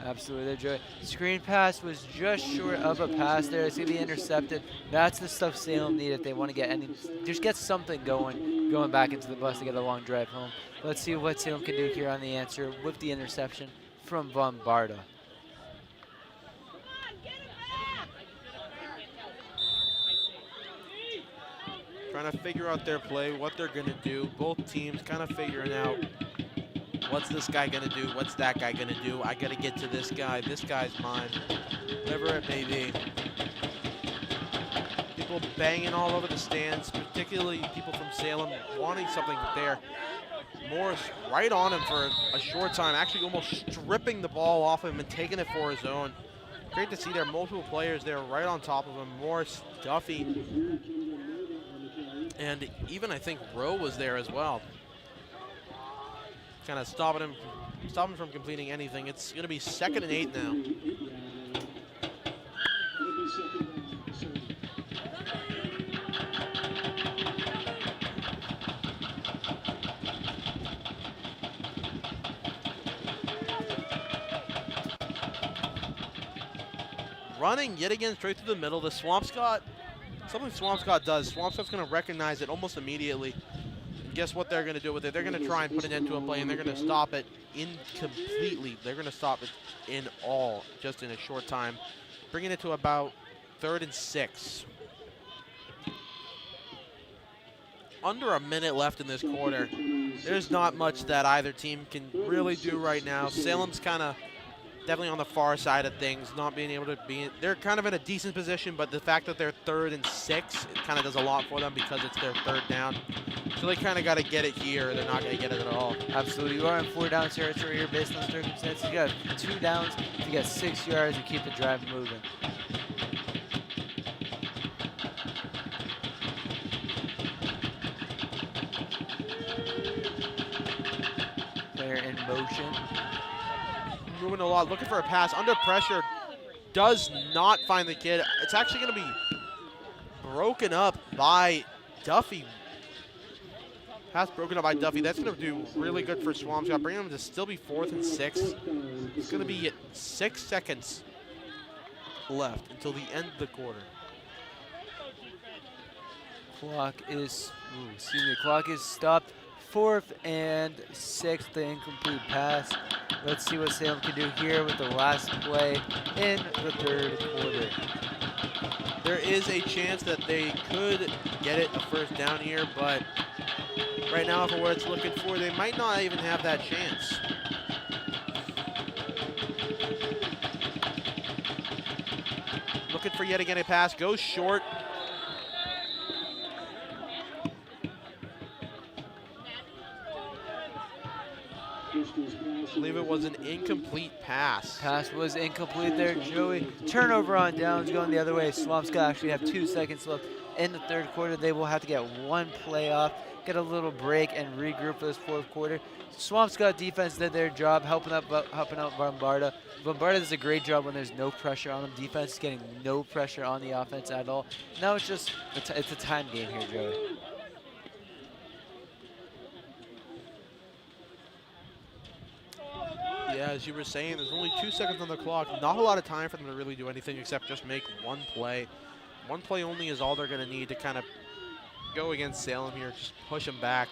Absolutely, Joey. Screen pass was just short of a pass there. It's going to be intercepted. That's the stuff Salem need if they want to get any, just get something going back into the bus to get a long drive home. Let's see what Salem can do here on the answer with the interception from Bombarda. Trying to figure out their play, what they're going to do. Both teams kind of figuring out what's this guy going to do, what's that guy going to do. I got to get to this guy's mine, whatever it may be. People banging all over the stands, particularly people from Salem wanting something there. Morris right on him for a short time, actually almost stripping the ball off him and taking it for his own. Great to see there, multiple players there right on top of him. Morris, Duffy, and even I think Rowe was there as well. Kind of stopping him from completing anything. It's going to be 2nd and 8 now. Running yet again straight through the middle. The Swampscott, something Swampscott does. Swampscott's going to recognize it almost immediately. And guess what they're going to do with it? They're going to try and put it into a play, and they're going to stop it incompletely. They're going to stop it in all, just in a short time, bringing it to about 3rd and 6. Under a minute left in this quarter. There's not much that either team can really do right now. Salem's kind of definitely on the far side of things, not being able to be, they're kind of in a decent position, but the fact that they're 3rd and 6, it kind of does a lot for them because it's their 3rd down. So they kind of got to get it here, or they're not going to get it at all. Absolutely, you are in 4 down territory here based on the circumstances. You got 2 downs, you got 6 yards to keep the drive moving. Player in motion. Moving a lot, looking for a pass, under pressure, does not find the kid. It's actually going to be broken up by Duffy. Pass broken up by Duffy. That's going to do really good for Swampscott, bringing them to still be 4th and 6. It's going to be 6 seconds left until the end of the quarter. Clock is stopped. 4th and 6th, the incomplete pass. Let's see what Salem can do here with the last play in the 3rd quarter. There is a chance that they could get it a 1st down here, but right now for what it's looking for, they might not even have that chance. Looking for yet again a pass, goes short. I believe it was an incomplete pass. Pass was incomplete there, Joey. Turnover on downs going the other way. Swampscott actually have 2 seconds left in the 3rd quarter. They will have to get 1 play off, get a little break, and regroup for this 4th quarter. Swampscott defense did their job helping out Bombarda. Bombarda does a great job when there's no pressure on them. Defense is getting no pressure on the offense at all. Now it's just it's a time game here, Joey. Yeah, as you were saying, there's only 2 seconds on the clock. Not a lot of time for them to really do anything except just make 1 play. 1 play only is all they're going to need to kind of go against Salem here, just push them back.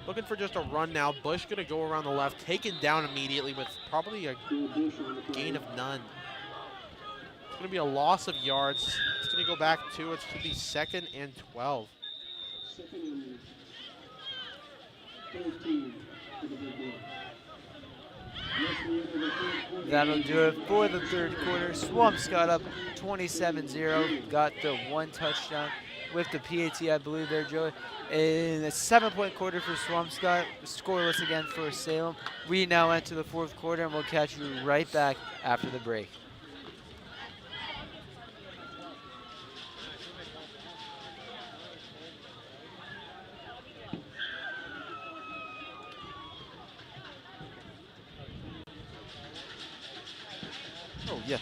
Looking for just a run now. Bush going to go around the left, taken down immediately with probably a gain of none. It's going to be a loss of yards. It's going to go back to, it's going to be 2nd and 12. 2nd and 13 for the Big Blue. That'll do it for the third quarter. Swampscott up 27-0. Got the one touchdown with the PAT, I believe there, Joey. In a 7-point quarter for Swampscott. Scoreless again for Salem. We now enter the fourth quarter, and we'll catch you right back after the break. Oh, yeah.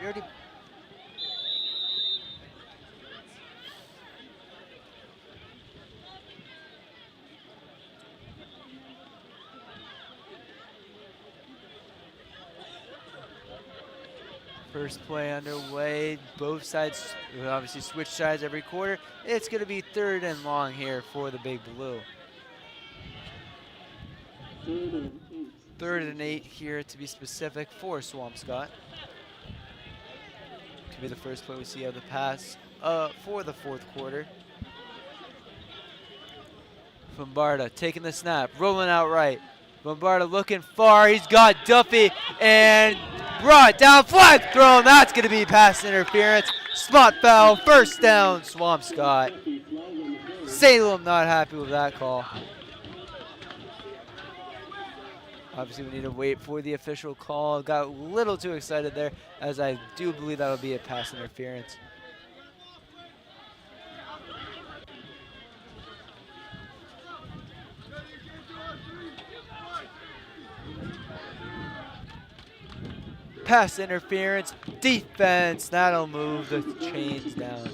You already First play underway. Both sides will obviously switch sides every quarter. It's going to be 3rd and long here for the Big Blue. 3rd and 8 here to be specific for Swampscott. Could be the first play we see of the pass for the fourth quarter. Bombarda taking the snap, rolling out right. Bombarda looking far. He's got Duffy and brought down. Flag thrown. That's going to be pass interference. Spot foul. First down, Swampscott. Salem not happy with that call. Obviously, we need to wait for the official call. Got a little too excited there, as I do believe that'll be a pass interference. Pass interference, defense, that'll move the chains down.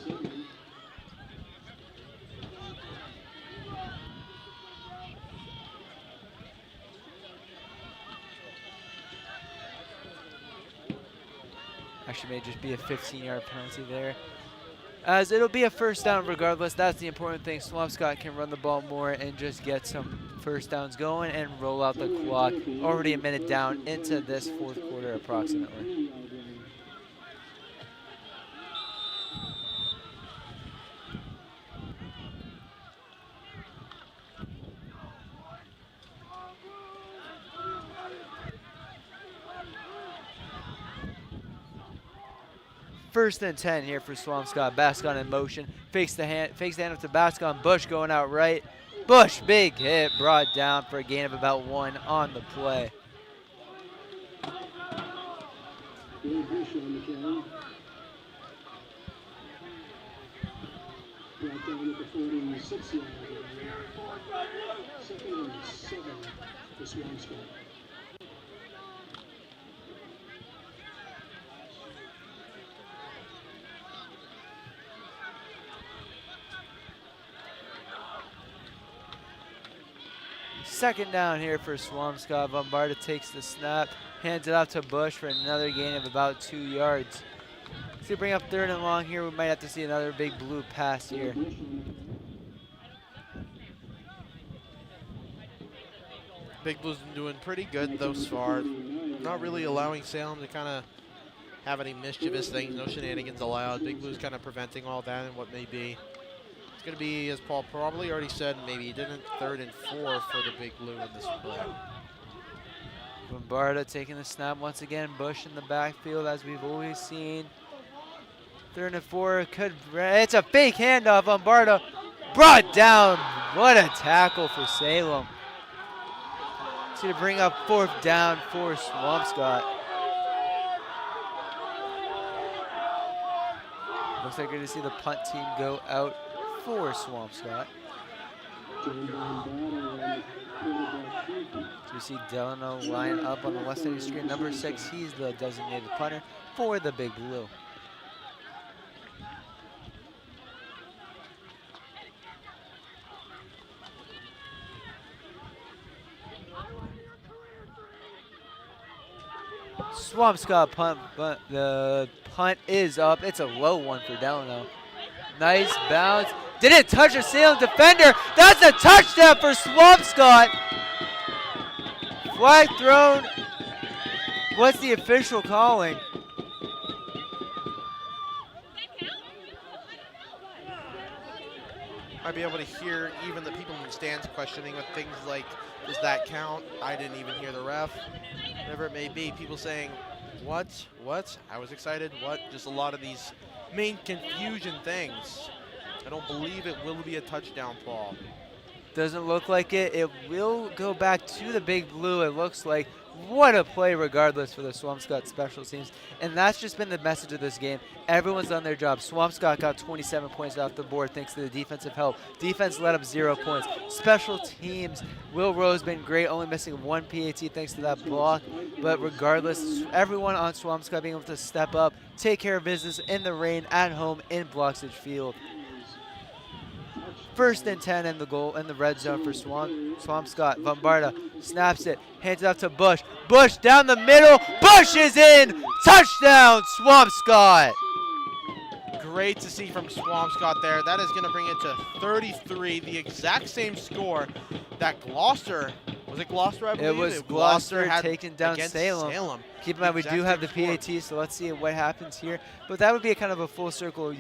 Actually, may just be a 15-yard penalty there. As it'll be a first down regardless. That's the important thing. Swampscott can run the ball more and just get some first downs going and roll out the clock. Already a minute down into this fourth quarter approximately. First and 10 here for Swampscott. Bascon in motion. Fakes the hand up to Bascon. Bush going out right. Bush, big hit, brought down for a gain of about 1 on the play. Bush on the carry. Brought down at the 46-yard line. 2nd and 7 for Swampscott. Second down here for Swampscott. Bombarda takes the snap, hands it off to Bush for another gain of about 2 yards. To bring up 3rd and long here, we might have to see another Big Blue pass here. Big Blue's been doing pretty good thus far. Not really allowing Salem to kind of have any mischievous things, no shenanigans allowed. Big Blue's kind of preventing all that and what may be. It's going to be, as Paul probably already said, maybe 3rd and 4 for the Big Blue in this play. Bombarda taking the snap once again. Bush in the backfield, as we've always seen. 3rd and 4, it's a fake handoff. Bombarda brought down. What a tackle for Salem. It's going to bring up 4th down for Swampscott. Looks like we're going to see the punt team go out for Swampscott. So we see Delano line up on the left side of the screen. Number 6, he's the designated punter for the Big Blue. Swampscott punt, but the punt is up. It's a low one for Delano. Nice bounce. Didn't touch a Salem defender. That's a touchdown for Swampscott. Flag thrown. What's the official calling? Might be able to hear even the people in the stands questioning with things like, does that count? I didn't even hear the ref. Whatever it may be, people saying, what? I was excited, what? Just a lot of these main confusion things. I don't believe it will be a touchdown, Paul. Doesn't look like it. It will go back to the Big Blue, it looks like. What a play regardless for the Swampscott special teams. And that's just been the message of this game. Everyone's done their job. Swampscott got 27 points off the board thanks to the defensive help. Defense let up 0 points. Special teams, Will Rose been great, only missing 1 PAT thanks to that block. But regardless, everyone on Swampscott being able to step up, take care of business in the rain, at home, in Bloxage Field. 1st and 10 in the goal in the red zone for Swampscott. Vombarda snaps it, hands it out to Bush. Bush down the middle. Bush is in. Touchdown, Swampscott. Great to see from Swampscott there. That is going to bring it to 33, the exact same score that Gloucester, was it Gloucester, I believe? It was Gloucester had taking down against Salem. Keep in mind, we do have the PAT, so let's see what happens here. But that would be a kind of a full circle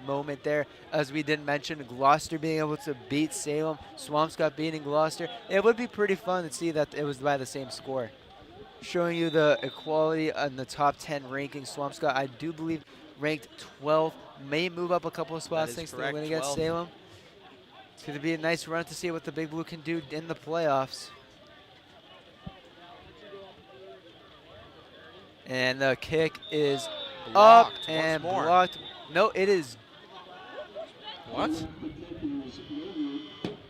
moment there, as we did mention, Gloucester being able to beat Salem, Swampscott beating Gloucester. It would be pretty fun to see that it was by the same score. Showing you the equality on the top 10 rankings. Swampscott, I do believe, ranked 12th, may move up a couple of spots thanks to the win against Salem. It's going to be a nice run to see what the Big Blue can do in the playoffs. And the kick is Blocked up and once more. blocked. No, it is. What?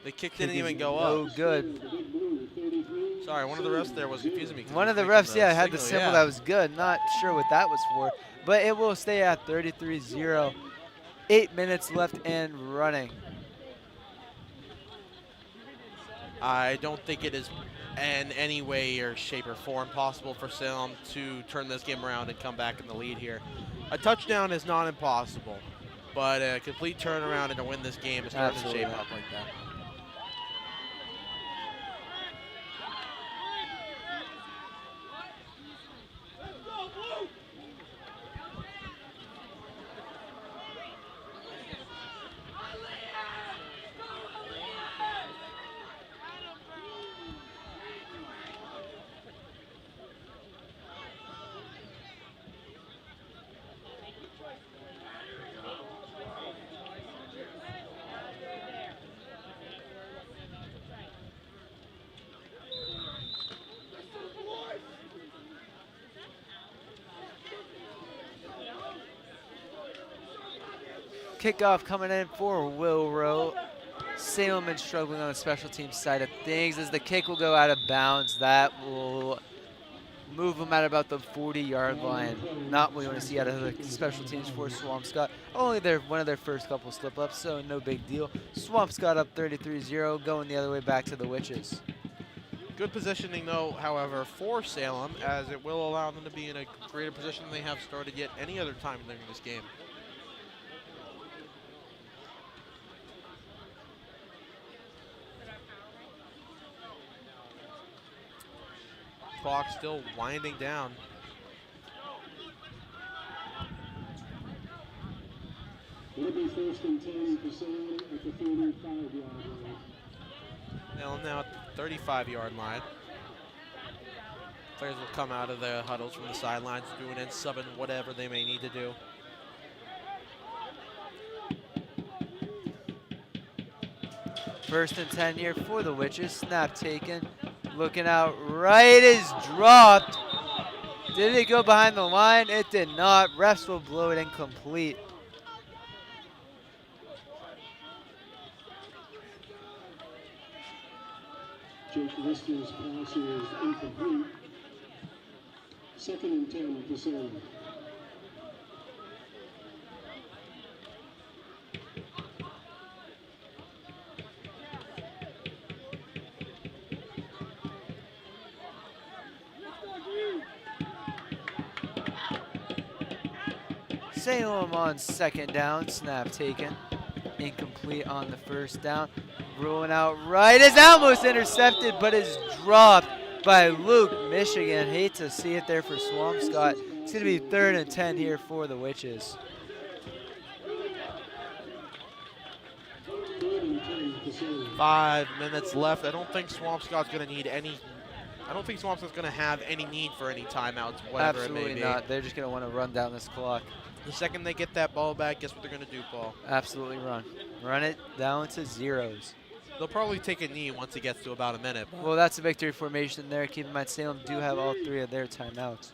The kick didn't even go no up. good. Sorry, one of the refs there was confusing me. One of the Making refs, yeah, had the signal, symbol that was good. Not sure what that was for. But it will stay at 33-0. 8 minutes left and running. I don't think it is in any way or shape or form possible for Salem to turn this game around and come back in the lead here. A touchdown is not impossible, but a complete turnaround and to win this game is starting to shape up like that. Kickoff coming in for Will Rowe. Salem is struggling on the special teams side of things as the kick will go out of bounds. That will move them at about the 40-yard line. Not what we want to see out of the special teams for Swampscott. Only one of their first couple slip-ups, so no big deal. Swampscott up 33-0, going the other way back to the Witches. Good positioning, though, however, for Salem, as it will allow them to be in a greater position than they have started yet any other time during this game. Clock still winding down. It'll be 1st and 10 for Salem at the 35-yard line. Now at the 35-yard line. Players will come out of the huddles from the sidelines, doing in, subbing, whatever they may need to do. First and 10 here for the Witches. Snap taken. Looking out right is dropped. Did it go behind the line? It did not. Refs will blow it incomplete. Jake Lister's pass is incomplete. 2nd and 10 for Salem. Salem on 2nd down. Snap taken. Incomplete on the 1st down. Rolling out right is almost intercepted, but is dropped by Luke, Michigan. Hate to see it there for Swampscott. It's going to be 3rd and 10 here for the Witches. 3rd and 10 for Salem. 5 minutes left. I don't think Swampscott's going to need any. I don't think Swampscott's going to have any need for any timeouts, whatever it may Absolutely be. not. They're just going to want to run down this clock. The second they get that ball back, guess what they're going to do, Paul? Absolutely run. Run it down to zeros. They'll probably take a knee once it gets to about a minute. Well, that's a victory formation there. Keep in mind, Salem do have all 3 of their timeouts,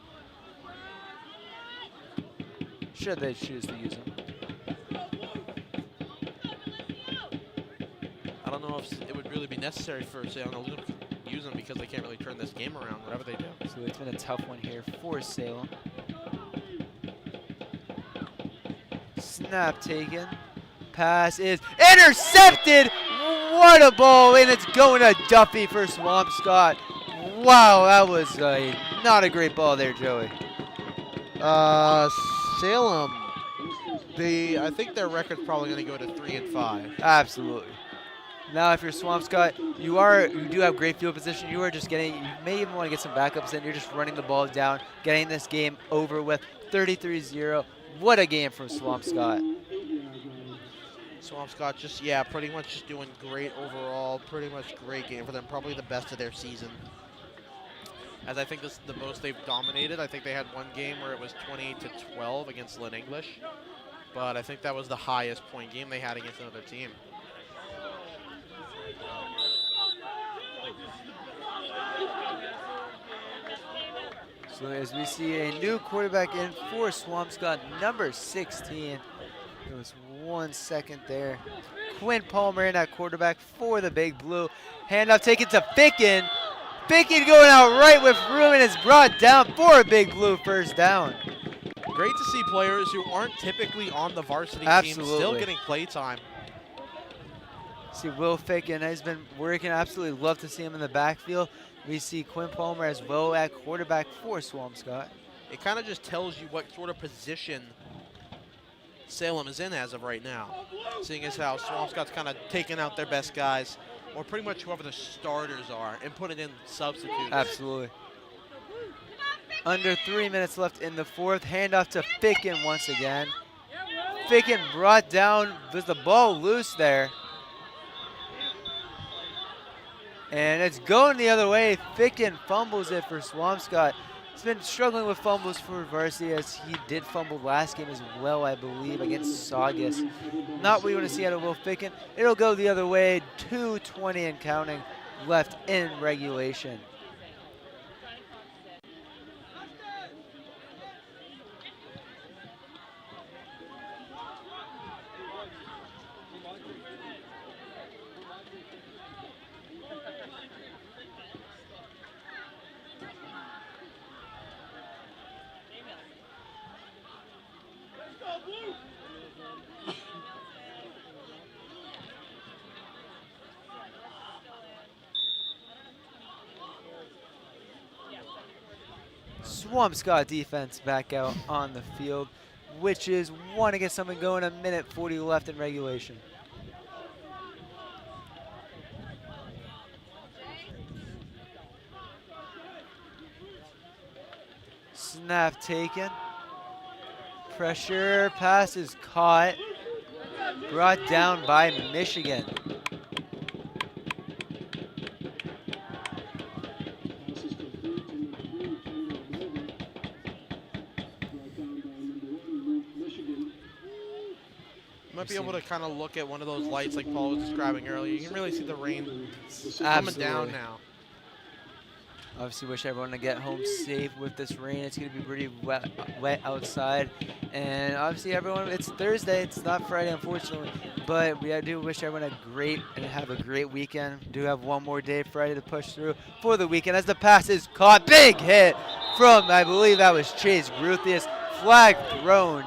should they choose to use them. I don't know if it would really be necessary for Salem to use them because they can't really turn this game around, whatever they do. So it's been a tough one here for Salem. Snap taken. Pass is intercepted. What a ball, and it's going to Duffy for Swampscott. Wow, that was not a great ball there, Joey. Salem, I think their record's probably going to go to 3 and 5. Absolutely. Now, if you're Swampscott, you do have great field position. You are just getting, you may even want to get some backups in. You're just running the ball down, getting this game over with. 33-0. What a game from Swampscott. Swampscott just, pretty much just doing great overall. Pretty much great game for them. Probably the best of their season. As I think this is the most they've dominated. I think they had one game where it was 28-12 against Lynn English. But I think that was the highest point game they had against another team. So as we see a new quarterback in for Swampscott, number 16. There was 1 second there. Quinn Palmer in at quarterback for the Big Blue. Handoff taken to Ficken. Ficken going out right with room and is brought down for a Big Blue 1st down. Great to see players who aren't typically on the varsity team still getting play time. See Will Ficken has been working. Absolutely love to see him in the backfield. We see Quinn Palmer as well at quarterback for Swampscott. It kind of just tells you what sort of position Salem is in as of right now. Seeing as how Swampscott's kind of taking out their best guys, or pretty much whoever the starters are, and putting in substitutes. Absolutely. Under 3 minutes left in the 4th. Handoff to Ficken once again. Ficken brought down. There's the ball loose there. And it's going the other way. Ficken fumbles it for Swampscott. He's been struggling with fumbles for Varsity, as he did fumble last game as well, I believe, against Saugus. Not what you want to see out of Will Ficken. It'll go the other way. 2:20 and counting left in regulation. Swampscott defense back out on the field, which is want to get something going. 1:40 left in regulation. Snap taken. Pressure pass is caught. Brought down by Michigan. Might be able to kind of look at one of those lights like Paul was describing earlier. You can really see the rain coming down now. Obviously, wish everyone to get home safe with this rain. It's going to be pretty wet outside. And obviously, everyone, it's Thursday. It's not Friday, unfortunately. But I do wish everyone have a great weekend. We do have one more day, Friday, to push through for the weekend. As the pass is caught, big hit from, I believe that was Chase Gruthius. Flag thrown.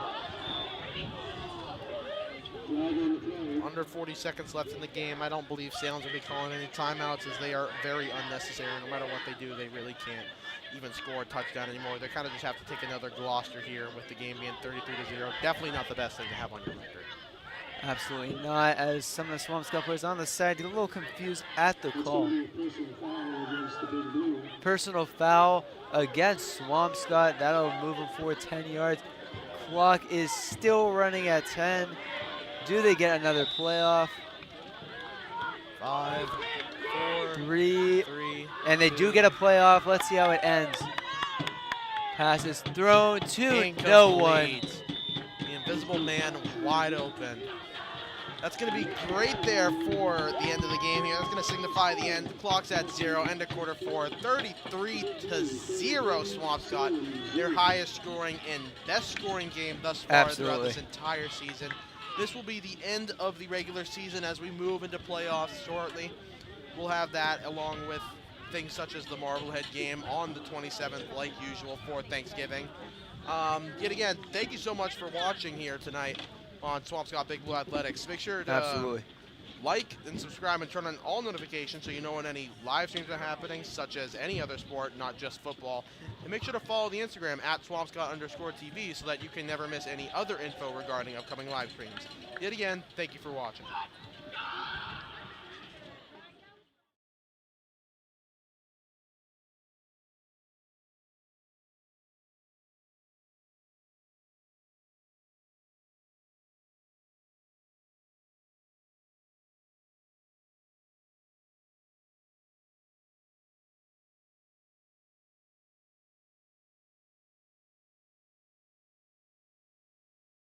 Under 40 seconds left in the game. I don't believe Salem's will be calling any timeouts, as they are very unnecessary. No matter what they do, they really can't even score a touchdown anymore. They kind of just have to take another Gloucester here with the game being 33-0. Definitely not the best thing to have on your record. Absolutely not, as some of the Swampscott players on the side get a little confused at the call. Personal foul against Swampscott. That'll move them forward 10 yards. Clock is still running at 10. Do they get another playoff? 5, 4, 3, 3, and they do get a playoff. Let's see how it ends. Pass is thrown to no one. incomplete. The invisible man wide open. That's going to be great there for the end of the game here. That's going to signify the end. The clock's at 0, end of quarter 4. 33-0 Swampscott. Their highest scoring and best scoring game thus far throughout this entire season. This will be the end of the regular season as we move into playoffs shortly. We'll have that along with things such as the Marblehead game on the 27th, like usual, for Thanksgiving. Yet again, thank you so much for watching here tonight on Swampscott Big Blue Athletics. Make sure to like and subscribe and turn on all notifications so you know when any live streams are happening, such as any other sport, not just football. And make sure to follow the Instagram at Swampscott_TV so that you can never miss any other info regarding upcoming live streams. Yet again, thank you for watching.